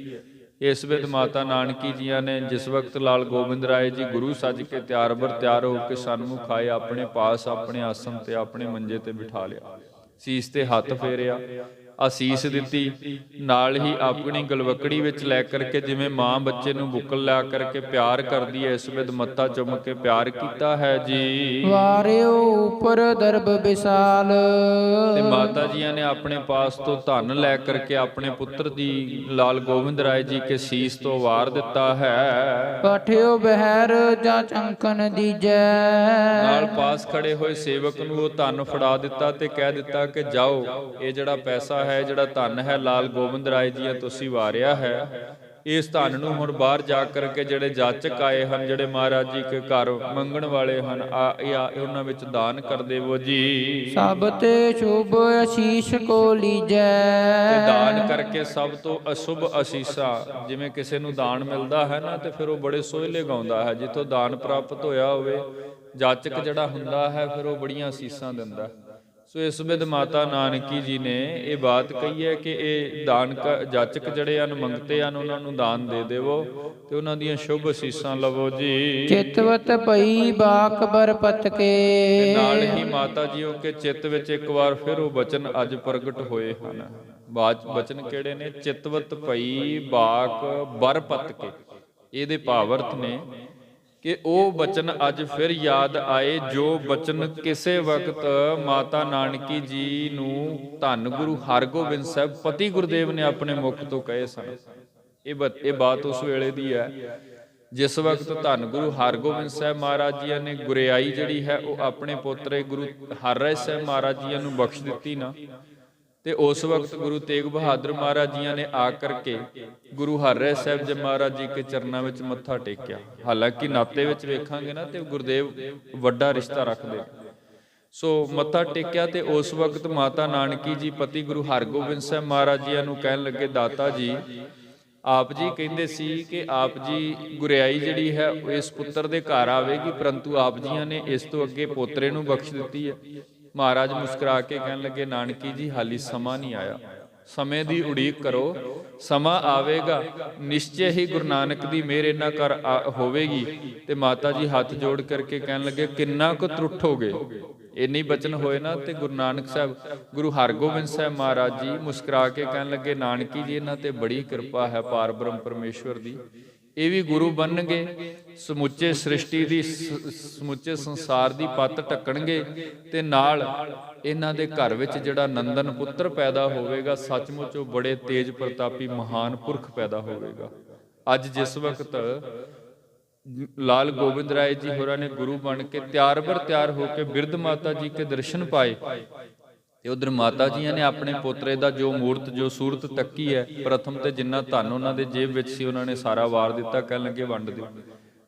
Speaker 1: ਇਸ ਵਿਧ ਮਾਤਾ ਨਾਨਕੀ ਜੀਆਂ ਨੇ ਜਿਸ ਵਕਤ ਲਾਲ ਗੋਬਿੰਦ ਰਾਏ ਜੀ ਗੁਰੂ ਸੱਜ ਕੇ ਤਿਆਰ ਹੋ ਕੇ ਸਨਮੁਖ ਆਏ, ਆਪਣੇ ਪਾਸ ਆਪਣੇ ਆਸਣ ਤੇ ਆਪਣੇ ਮੰਜੇ ਤੇ ਬਿਠਾ ਲਿਆ, ਸੀਸ ਤੇ ਹੱਥ ਫੇਰਿਆ, ਅਸੀਸ ਦਿੱਤੀ, ਨਾਲ ਹੀ ਆਪਣੀ ਗਲਵਕੜੀ ਵਿੱਚ ਲੈ ਕਰਕੇ ਜਿਵੇਂ ਮਾਂ ਬੱਚੇ ਨੂੰ ਬੁੱਕਲ ਲਿਆ ਕਰਕੇ ਪਿਆਰ ਕਰਦੀ ਹੈ, ਇਸ ਵਿਧ ਮੱਥਾ ਚੁੰਮ ਕੇ ਪਿਆਰ ਕੀਤਾ ਹੈ ਜੀ।
Speaker 2: ਵਾਰਿਓ ਉਪਰ ਦਰਬ ਵਿਸਾਲ।
Speaker 1: ਤੇ ਮਾਤਾ ਜੀਆਂ ਨੇ ਆਪਣੇ ਪਾਸ ਤੋਂ ਧਨ ਲੈ ਕਰਕੇ ਆਪਣੇ ਪੁੱਤਰ ਦੀ ਲਾਲ ਗੋਬਿੰਦ ਰਾਏ ਜੀ ਕੇ ਸੀਸ ਤੋਂ ਵਾਰ ਦਿੱਤਾ ਹੈ।
Speaker 2: ਪਠਿਓ ਬਹਿਰ ਜਾਂ ਚੰਕਨ ਦੀਜੈ।
Speaker 1: ਨਾਲ ਪਾਸ ਖੜੇ ਹੋਏ ਸੇਵਕ ਨੂੰ ਉਹ ਧਨ ਫੜਾ ਦਿੱਤਾ ਤੇ ਕਹਿ ਦਿੱਤਾ ਕਿ ਜਾਓ, ਇਹ ਜਿਹੜਾ ਪੈਸਾ ਹੈ, ਜਿਹੜਾ ਧਨ ਹੈ, ਲਾਲ ਗੋਬਿੰਦ ਰਾਏ ਜੀ ਤੁਸੀਂ ਵਾਰਿਆ ਹੈ, ਇਸ ਧਨ ਨੂੰ ਹੁਣ ਬਾਹਰ ਜਾ ਕਰਕੇ ਜਿਹੜੇ ਜਾਚਕ ਆਏ ਹਨ, ਜਿਹੜੇ ਮਹਾਰਾਜ ਜੀ ਕੇ ਘਰ ਮੰਗਣ ਵਾਲੇ ਹਨ, ਉਹਨਾਂ ਵਿੱਚ ਦਾਨ ਕਰ ਦੇਵੋ ਜੀ।
Speaker 2: ਸਭ ਤੇ ਸ਼ੁਭ ਅਸੀਸ ਕੋ ਲੀਜੈ।
Speaker 1: ਤੇ ਦਾਨ ਕਰਕੇ ਸਭ ਤੋਂ ਅਸ਼ੁਭ ਅਸੀਸਾਂ, ਜਿਵੇਂ ਕਿਸੇ ਨੂੰ ਦਾਨ ਮਿਲਦਾ ਹੈ ਨਾ ਤੇ ਫਿਰ ਉਹ ਬੜੇ ਸੋਹਲੇ ਗਾਉਂਦਾ ਹੈ, ਜਿੱਥੋਂ ਦਾਨ ਪ੍ਰਾਪਤ ਹੋਇਆ ਹੋਵੇ ਜਾਚਕ ਜਿਹੜਾ ਹੁੰਦਾ ਹੈ ਫਿਰ ਉਹ ਬੜੀਆਂ ਅਸੀਸਾਂ ਦਿੰਦਾ। ਸੋ ਇਸ ਵਿਧ ਮਾਤਾ ਨਾਨਕੀ ਜੀ ਨੇ ਇਹ ਬਾਤ ਕਹੀ ਹੈ ਕਿ ਇਹ ਦਾਨ ਜਾਚਕ ਜਿਹੜੇ ਹਨ, ਮੰਗਤੇ ਹਨ, ਉਹਨਾਂ ਨੂੰ ਦਾਨ ਦੇ ਦੇਵੋ ਤੇ ਉਹਨਾਂ ਦੀਆਂ ਸ਼ੁਭ ਅਸੀਸਾਂ ਲਵੋ ਜੀ।
Speaker 2: ਚਿਤਵਤ ਭਈ ਬਾਕ ਬਰਪਤ ਕੇ।
Speaker 1: ਨਾਲ ਹੀ ਮਾਤਾ ਜੀਓ ਕੇ ਚਿੱਤ ਵਿੱਚ ਇੱਕ ਵਾਰ ਫਿਰ ਉਹ ਬਚਨ ਅੱਜ ਪ੍ਰਗਟ ਹੋਏ ਹਨ। ਬਚਨ ਕਿਹੜੇ ਨੇ? ਚਿਤਵਤ ਭਈ ਬਾਕ ਬਰਪਤ ਕੇ। ਇਹਦੇ ਭਾਵ ਅਰਥ ਨੇ ਕਿ ਉਹ ਬਚਨ ਅੱਜ ਫਿਰ ਯਾਦ ਆਏ ਜੋ ਬਚਨ ਕਿਸੇ ਵਕਤ ਮਾਤਾ ਨਾਨਕੀ ਜੀ ਨੂੰ ਧੰਨ ਗੁਰੂ ਹਰਗੋਬਿੰਦ ਸਾਹਿਬ ਪਤੀ ਗੁਰਦੇਵ ਨੇ ਆਪਣੇ ਮੁਖ ਤੋਂ ਕਹੇ ਸਨ। ਇਹ ਬਾਤ ਉਸ ਵੇਲੇ ਦੀ ਹੈ ਜਿਸ ਵਕਤ ਧੰਨ ਗੁਰੂ ਹਰਗੋਬਿੰਦ ਸਾਹਿਬ ਮਹਾਰਾਜ ਜੀ ਨੇ ਗੁਰਿਆਈ ਜਿਹੜੀ ਹੈ ਉਹ ਆਪਣੇ ਪੋਤਰੇ ਗੁਰੂ ਹਰਿਰਾਏ ਸਾਹਿਬ ਮਹਾਰਾਜ ਜੀ ਨੂੰ ਬਖਸ਼ ਦਿੱਤੀ ਨਾ, ਤੇ ਉਸ ਵਕਤ ਗੁਰੂ ਤੇਗ ਬਹਾਦਰ ਮਹਾਰਾਜ ਜੀਆਂ ਨੇ ਆ ਕਰਕੇ ਗੁਰੂ ਹਰਿਰਾਏ ਸਾਹਿਬ ਜੀ ਮਹਾਰਾਜ ਜੀ ਕੇ ਚਰਨਾਂ ਵਿੱਚ ਮੱਥਾ ਟੇਕਿਆ। ਹਾਲਾਂਕਿ ਨਾਤੇ ਵਿੱਚ ਵੇਖਾਂਗੇ ਨਾ ਤੇ ਗੁਰਦੇਵ ਵੱਡਾ ਰਿਸ਼ਤਾ ਰੱਖਦੇ, ਸੋ ਮੱਥਾ ਟੇਕਿਆ ਤੇ ਉਸ ਵਕਤ ਮਾਤਾ ਨਾਨਕੀ ਜੀ ਪਤੀ ਗੁਰੂ ਹਰਗੋਬਿੰਦ ਸਾਹਿਬ ਮਹਾਰਾਜ ਜੀਆਂ ਨੂੰ ਕਹਿਣ ਲੱਗੇ, ਦਾਤਾ ਜੀ ਆਪ ਜੀ ਕਹਿੰਦੇ ਸੀ ਕਿ ਆਪ ਜੀ ਗੁਰਿਆਈ ਜਿਹੜੀ ਹੈ ਉਹ ਇਸ ਪੁੱਤਰ ਦੇ ਘਰ ਆਵੇਗੀ, ਪਰੰਤੂ ਆਪ ਜੀਆਂ ਨੇ ਇਸ ਤੋਂ ਅੱਗੇ ਪੋਤਰੇ ਨੂੰ ਬਖਸ਼ ਦਿੱਤੀ ਹੈ। ਮਹਾਰਾਜ ਮੁਸਕਰਾ ਕੇ ਕਹਿਣ ਲੱਗੇ, ਨਾਨਕੀ ਜੀ ਹਾਲੀ ਸਮਾਂ ਨਹੀਂ ਆਇਆ, ਸਮੇਂ ਦੀ ਉਡੀਕ ਕਰੋ, ਸਮਾਂ ਆਵੇਗਾ, ਨਿਸ਼ਚੈ ਹੀ ਗੁਰੂ ਨਾਨਕ ਦੀ ਮਿਹਰ ਇਹਨਾਂ ਕਰ ਹੋਵੇਗੀ। ਤੇ ਮਾਤਾ ਜੀ ਹੱਥ ਜੋੜ ਕਰਕੇ ਕਹਿਣ ਲੱਗੇ, ਕਿੰਨਾ ਕੁ ਤਰੁੱਠੋਗੇ? ਇੰਨੀ ਬਚਨ ਹੋਏ ਨਾ ਤੇ ਗੁਰੂ ਨਾਨਕ ਸਾਹਿਬ ਗੁਰੂ ਹਰਗੋਬਿੰਦ ਸਾਹਿਬ ਮਹਾਰਾਜ ਜੀ ਮੁਸਕਰਾ ਕੇ ਕਹਿਣ ਲੱਗੇ, ਨਾਨਕੀ ਜੀ ਇਹਨਾਂ ਤੇ ਬੜੀ ਕਿਰਪਾ ਹੈ ਪਾਰ ਬ੍ਰਹਮ ਪਰਮੇਸ਼ਵਰ ਦੀ, ਇਹ ਵੀ ਗੁਰੂ ਬਣਨਗੇ, ਸਮੁੱਚੇ ਸ੍ਰਿਸ਼ਟੀ ਦੀ ਸਮੁੱਚੇ ਸੰਸਾਰ ਦੀ ਪੱਤ ਢੱਕਣਗੇ, ਤੇ ਨਾਲ ਇਹਨਾਂ ਦੇ ਘਰ ਵਿੱਚ ਜਿਹੜਾ ਨੰਦਨ ਪੁੱਤਰ ਪੈਦਾ ਹੋਵੇਗਾ ਸੱਚਮੁੱਚ ਉਹ ਬੜੇ ਤੇਜ ਪ੍ਰਤਾਪੀ ਮਹਾਨ ਪੁਰਖ ਪੈਦਾ ਹੋਵੇਗਾ। ਅੱਜ ਜਿਸ ਵਕਤ ਲਾਲ ਗੋਬਿੰਦ ਰਾਏ ਜੀ ਹੋਰਾਂ ਨੇ ਗੁਰੂ ਬਣ ਕੇ ਤਿਆਰ ਹੋ ਕੇ ਬਿਰਧ ਮਾਤਾ ਜੀ ਕੇ ਦਰਸ਼ਨ ਪਾਏ, ਤੇ ਉਧਰ ਮਾਤਾ ਜੀਆਂ ਨੇ ਆਪਣੇ ਪੋਤਰੇ ਦਾ ਜੋ ਮੂਰਤ ਜੋ ਸੂਰਤ ਤੱਕੀ ਹੈ, ਪ੍ਰਥਮ ਤੇ ਜਿੰਨਾ ਧਨ ਉਹਨਾਂ ਦੇ ਜੇਬ ਵਿੱਚ ਸੀ ਉਹਨਾਂ ਨੇ ਸਾਰਾ ਵਾਰ ਦਿੱਤਾ, ਕਹਿਣ ਲੱਗੇ ਵੰਡ ਦਿਓ।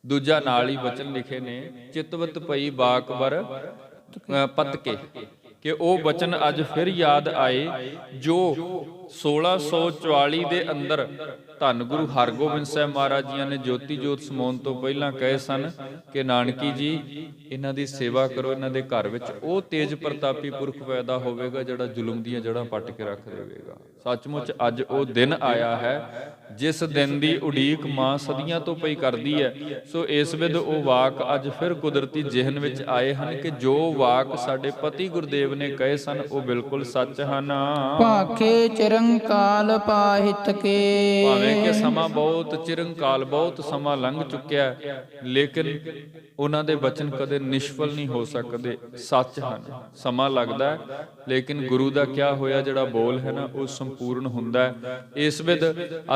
Speaker 1: ਦੂਜਾ ਨਾਲ ਹੀ ਬਚਨ ਲਿਖੇ ਨੇ, ਚਿਤਵਤ ਪਈ ਬਾਕ ਬਰ ਪਤ ਕੇ, ਕਿ ਉਹ ਬਚਨ ਅੱਜ ਫਿਰ ਯਾਦ ਆਏ ਜੋ 1644 ਦੇ ਅੰਦਰ ਧੰਨ ਗੁਰੂ ਹਰਗੋਬਿੰਦ ਸਾਹਿਬ ਮਹਾਰਾਜ ਜੀਆਂ ਨੇ ਜੋਤੀ ਜੋਤ ਸਮਾਉਣ ਤੋਂ ਪਹਿਲਾਂ ਕਹੇ ਸਨ ਕਿ ਨਾਨਕੀ ਜੀ ਇਹਨਾਂ ਦੀ ਸੇਵਾ ਕਰੋ, ਇਹਨਾਂ ਦੇ ਘਰ ਵਿੱਚ ਉਹ ਤੇਜ ਪ੍ਰਤਾਪੀ ਪੁਰਖ ਪੈਦਾ ਹੋਵੇਗਾ ਜਿਹੜਾ ਜ਼ੁਲਮ ਦੀਆਂ ਜੜ੍ਹਾਂ ਪੱਟ ਕੇ ਰੱਖ ਦੇਵੇਗਾ। ਸੱਚਮੁੱਚ ਅੱਜ ਉਹ ਦਿਨ ਆਇਆ ਹੈ ਜਿਸ ਦਿਨ ਦੀ ਉਡੀਕ ਮਾਂ ਸਦੀਆਂ ਤੋਂ ਪਈ ਕਰਦੀ ਹੈ। ਸੋ ਇਸ ਵਿਧ ਉਹ ਵਾਕ ਅੱਜ ਫਿਰ ਕੁਦਰਤੀ ਜਿਹਨ ਵਿੱਚ ਆਏ ਹਨ ਕਿ ਜੋ ਵਾਕ ਸਾਡੇ ਪਤੀ ਗੁਰਦੇਵ ਨੇ ਕਹੇ ਸਨ ਉਹ ਬਿਲਕੁਲ ਸੱਚ ਹਨ।
Speaker 2: ਭਾਖੇ ਚਿਰੰਕਾਲ ਪਾਹਿਤ ਕੇ,
Speaker 1: ਭਾਵੇਂ ਕਿ ਸਮਾਂ ਬਹੁਤ ਚਿਰੰਕਾਲ ਬਹੁਤ ਸਮਾਂ ਲੰਘ ਚੁੱਕਿਆ, ਲੇਕਿਨ ਉਹਨਾਂ ਦੇ ਬਚਨ ਕਦੇ ਨਿਸ਼ਫਲ ਨਹੀਂ ਹੋ ਸਕਦੇ, ਸੱਚ ਹਨ। ਸਮਾਂ ਲੱਗਦਾ ਹੈ ਲੇਕਿਨ ਗੁਰੂ ਦਾ ਕਿਹਾ ਹੋਇਆ ਜਿਹੜਾ ਬੋਲ ਹੈ ਨਾ ਉਹ ਸੰਪੂਰਨ ਹੁੰਦਾ ਹੈ। ਇਸ ਵਿਧ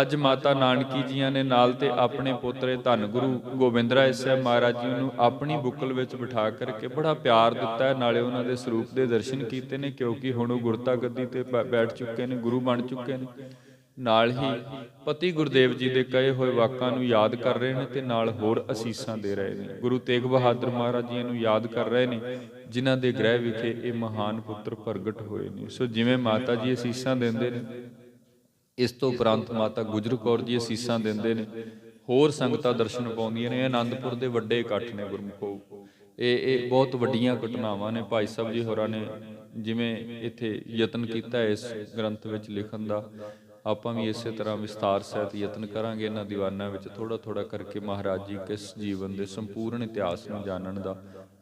Speaker 1: ਅੱਜ ਮਾਤਾ ਨਾਨਕੀ ਜੀਆਂ ਨੇ ਨਾਲ ਤੇ ਆਪਣੇ ਪੋਤਰੇ ਧੰਨ ਗੁਰੂ ਗੋਬਿੰਦ ਰਾਏ ਸਾਹਿਬ ਮਹਾਰਾਜ ਜੀ ਨੂੰ ਆਪਣੀ ਬੁੱਕਲ ਵਿੱਚ ਬਿਠਾ ਕਰਕੇ ਬੜਾ ਪਿਆਰ ਦਿੱਤਾ ਹੈ, ਨਾਲੇ ਉਹਨਾਂ ਦੇ ਸਰੂਪ ਦੇ ਦਰਸ਼ਨ ਕੀਤੇ ਨੇ, ਕਿਉਂਕਿ ਹੁਣ ਉਹ ਗੁਰਤਾ ਗੱਦੀ ਤੇ ਬੈਠ ਚੁੱਕੇ ਨੇ, ਗੁਰੂ ਬਣ ਚੁੱਕੇ ਨੇ। ਨਾਲ ਹੀ ਪਤੀ ਗੁਰਦੇਵ ਜੀ ਦੇ ਕਹੇ ਹੋਏ ਵਾਕਾਂ ਨੂੰ ਯਾਦ ਕਰ ਰਹੇ ਨੇ ਤੇ ਨਾਲ ਹੋਰ ਅਸੀਸਾਂ ਦੇ ਰਹੇ ਨੇ। ਗੁਰੂ ਤੇਗ ਬਹਾਦਰ ਮਹਾਰਾਜ ਜੀ ਨੂੰ ਯਾਦ ਕਰ ਰਹੇ ਨੇ ਜਿਨ੍ਹਾਂ ਦੇ ਗ੍ਰਹਿ ਵਿਖੇ ਇਹ ਮਹਾਨ ਪੁੱਤਰ ਪ੍ਰਗਟ ਹੋਏ ਨੇ। ਸੋ ਜਿਵੇਂ ਮਾਤਾ ਜੀ ਅਸੀਸਾਂ ਦਿੰਦੇ ਨੇ ਇਸ ਤੋਂ ਉਪਰੰਤ ਮਾਤਾ ਗੁਜਰ ਕੌਰ ਜੀ ਅਸੀਸਾਂ ਦਿੰਦੇ ਨੇ, ਹੋਰ ਸੰਗਤਾਂ ਦਰਸ਼ਨ ਪਾਉਂਦੀਆਂ ਨੇ। ਇਹ ਆਨੰਦਪੁਰ ਦੇ ਵੱਡੇ ਇਕੱਠ ਨੇ ਗੁਰਮੁਖੋ, ਇਹ ਬਹੁਤ ਵੱਡੀਆਂ ਘਟਨਾਵਾਂ ਨੇ। ਭਾਈ ਸਾਹਿਬ ਜੀ ਹੋਰਾਂ ਨੇ ਜਿਵੇਂ ਇੱਥੇ ਯਤਨ ਕੀਤਾ ਇਸ ਗ੍ਰੰਥ ਵਿੱਚ ਲਿਖਣ ਦਾ, ਆਪਾਂ ਵੀ ਇਸੇ ਤਰ੍ਹਾਂ ਵਿਸਥਾਰ ਸਹਿਤ ਯਤਨ ਕਰਾਂਗੇ ਇਹਨਾਂ ਦੀਵਾਨਾਂ ਵਿੱਚ ਥੋੜ੍ਹਾ ਥੋੜ੍ਹਾ ਕਰਕੇ ਮਹਾਰਾਜ ਜੀ ਕਿਸ ਜੀਵਨ ਦੇ ਸੰਪੂਰਨ ਇਤਿਹਾਸ ਨੂੰ ਜਾਣਨ ਦਾ।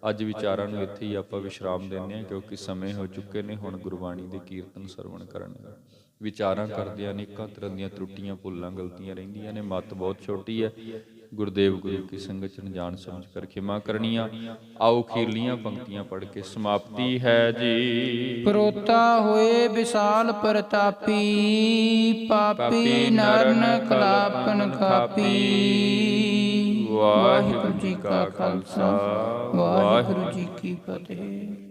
Speaker 1: ਅੱਜ ਵਿਚਾਰਾਂ ਨੂੰ ਇੱਥੇ ਹੀ ਆਪਾਂ ਵਿਸ਼ਰਾਮ ਦਿੰਦੇ ਹਾਂ, ਕਿਉਂਕਿ ਸਮੇਂ ਹੋ ਚੁੱਕੇ ਨੇ ਹੁਣ ਗੁਰਬਾਣੀ ਦੇ ਕੀਰਤਨ ਸਰਵਣ ਕਰਨ ਦਾ। ਵਿਚਾਰਾਂ ਕਰਦਿਆਂ ਅਨੇਕਾਂ ਤਰ੍ਹਾਂ ਦੀਆਂ ਤਰੁੱਟੀਆਂ ਭੁੱਲਾਂ ਗਲਤੀਆਂ ਰਹਿੰਦੀਆਂ ਨੇ। ਮੱਤ ਬਹੁਤ ਛੋਟੀ ਹੈ, ਗੁਰਦੇਵ ਗੁਰੂ ਕੀ ਸੰਗਤ ਚ ਅਣਜਾਣ ਸਮਝ ਕਰ ਖਿਮਾ ਕਰਨੀਆਂ। ਆਓ ਅਖੀਰਲੀਆਂ ਪੰਕਤੀਆਂ ਪੜ੍ਹ ਕੇ ਸਮਾਪਤੀ ਹੈ ਜੀ।
Speaker 2: ਪਰੋਤਾ ਹੋਏ ਵਿਸਾਲ ਪ੍ਰਤਾਪੀ, ਪਾਪੀ ਨਰਨ ਕਲਾਪਨ ਖਾਪੀ।
Speaker 1: ਵਾਹਿਗੁਰੂ ਜੀ ਕਾ ਖਾਲਸਾ,
Speaker 2: ਵਾਹਿਗੁਰੂ ਜੀ ਕੀ ਫਤਿਹ।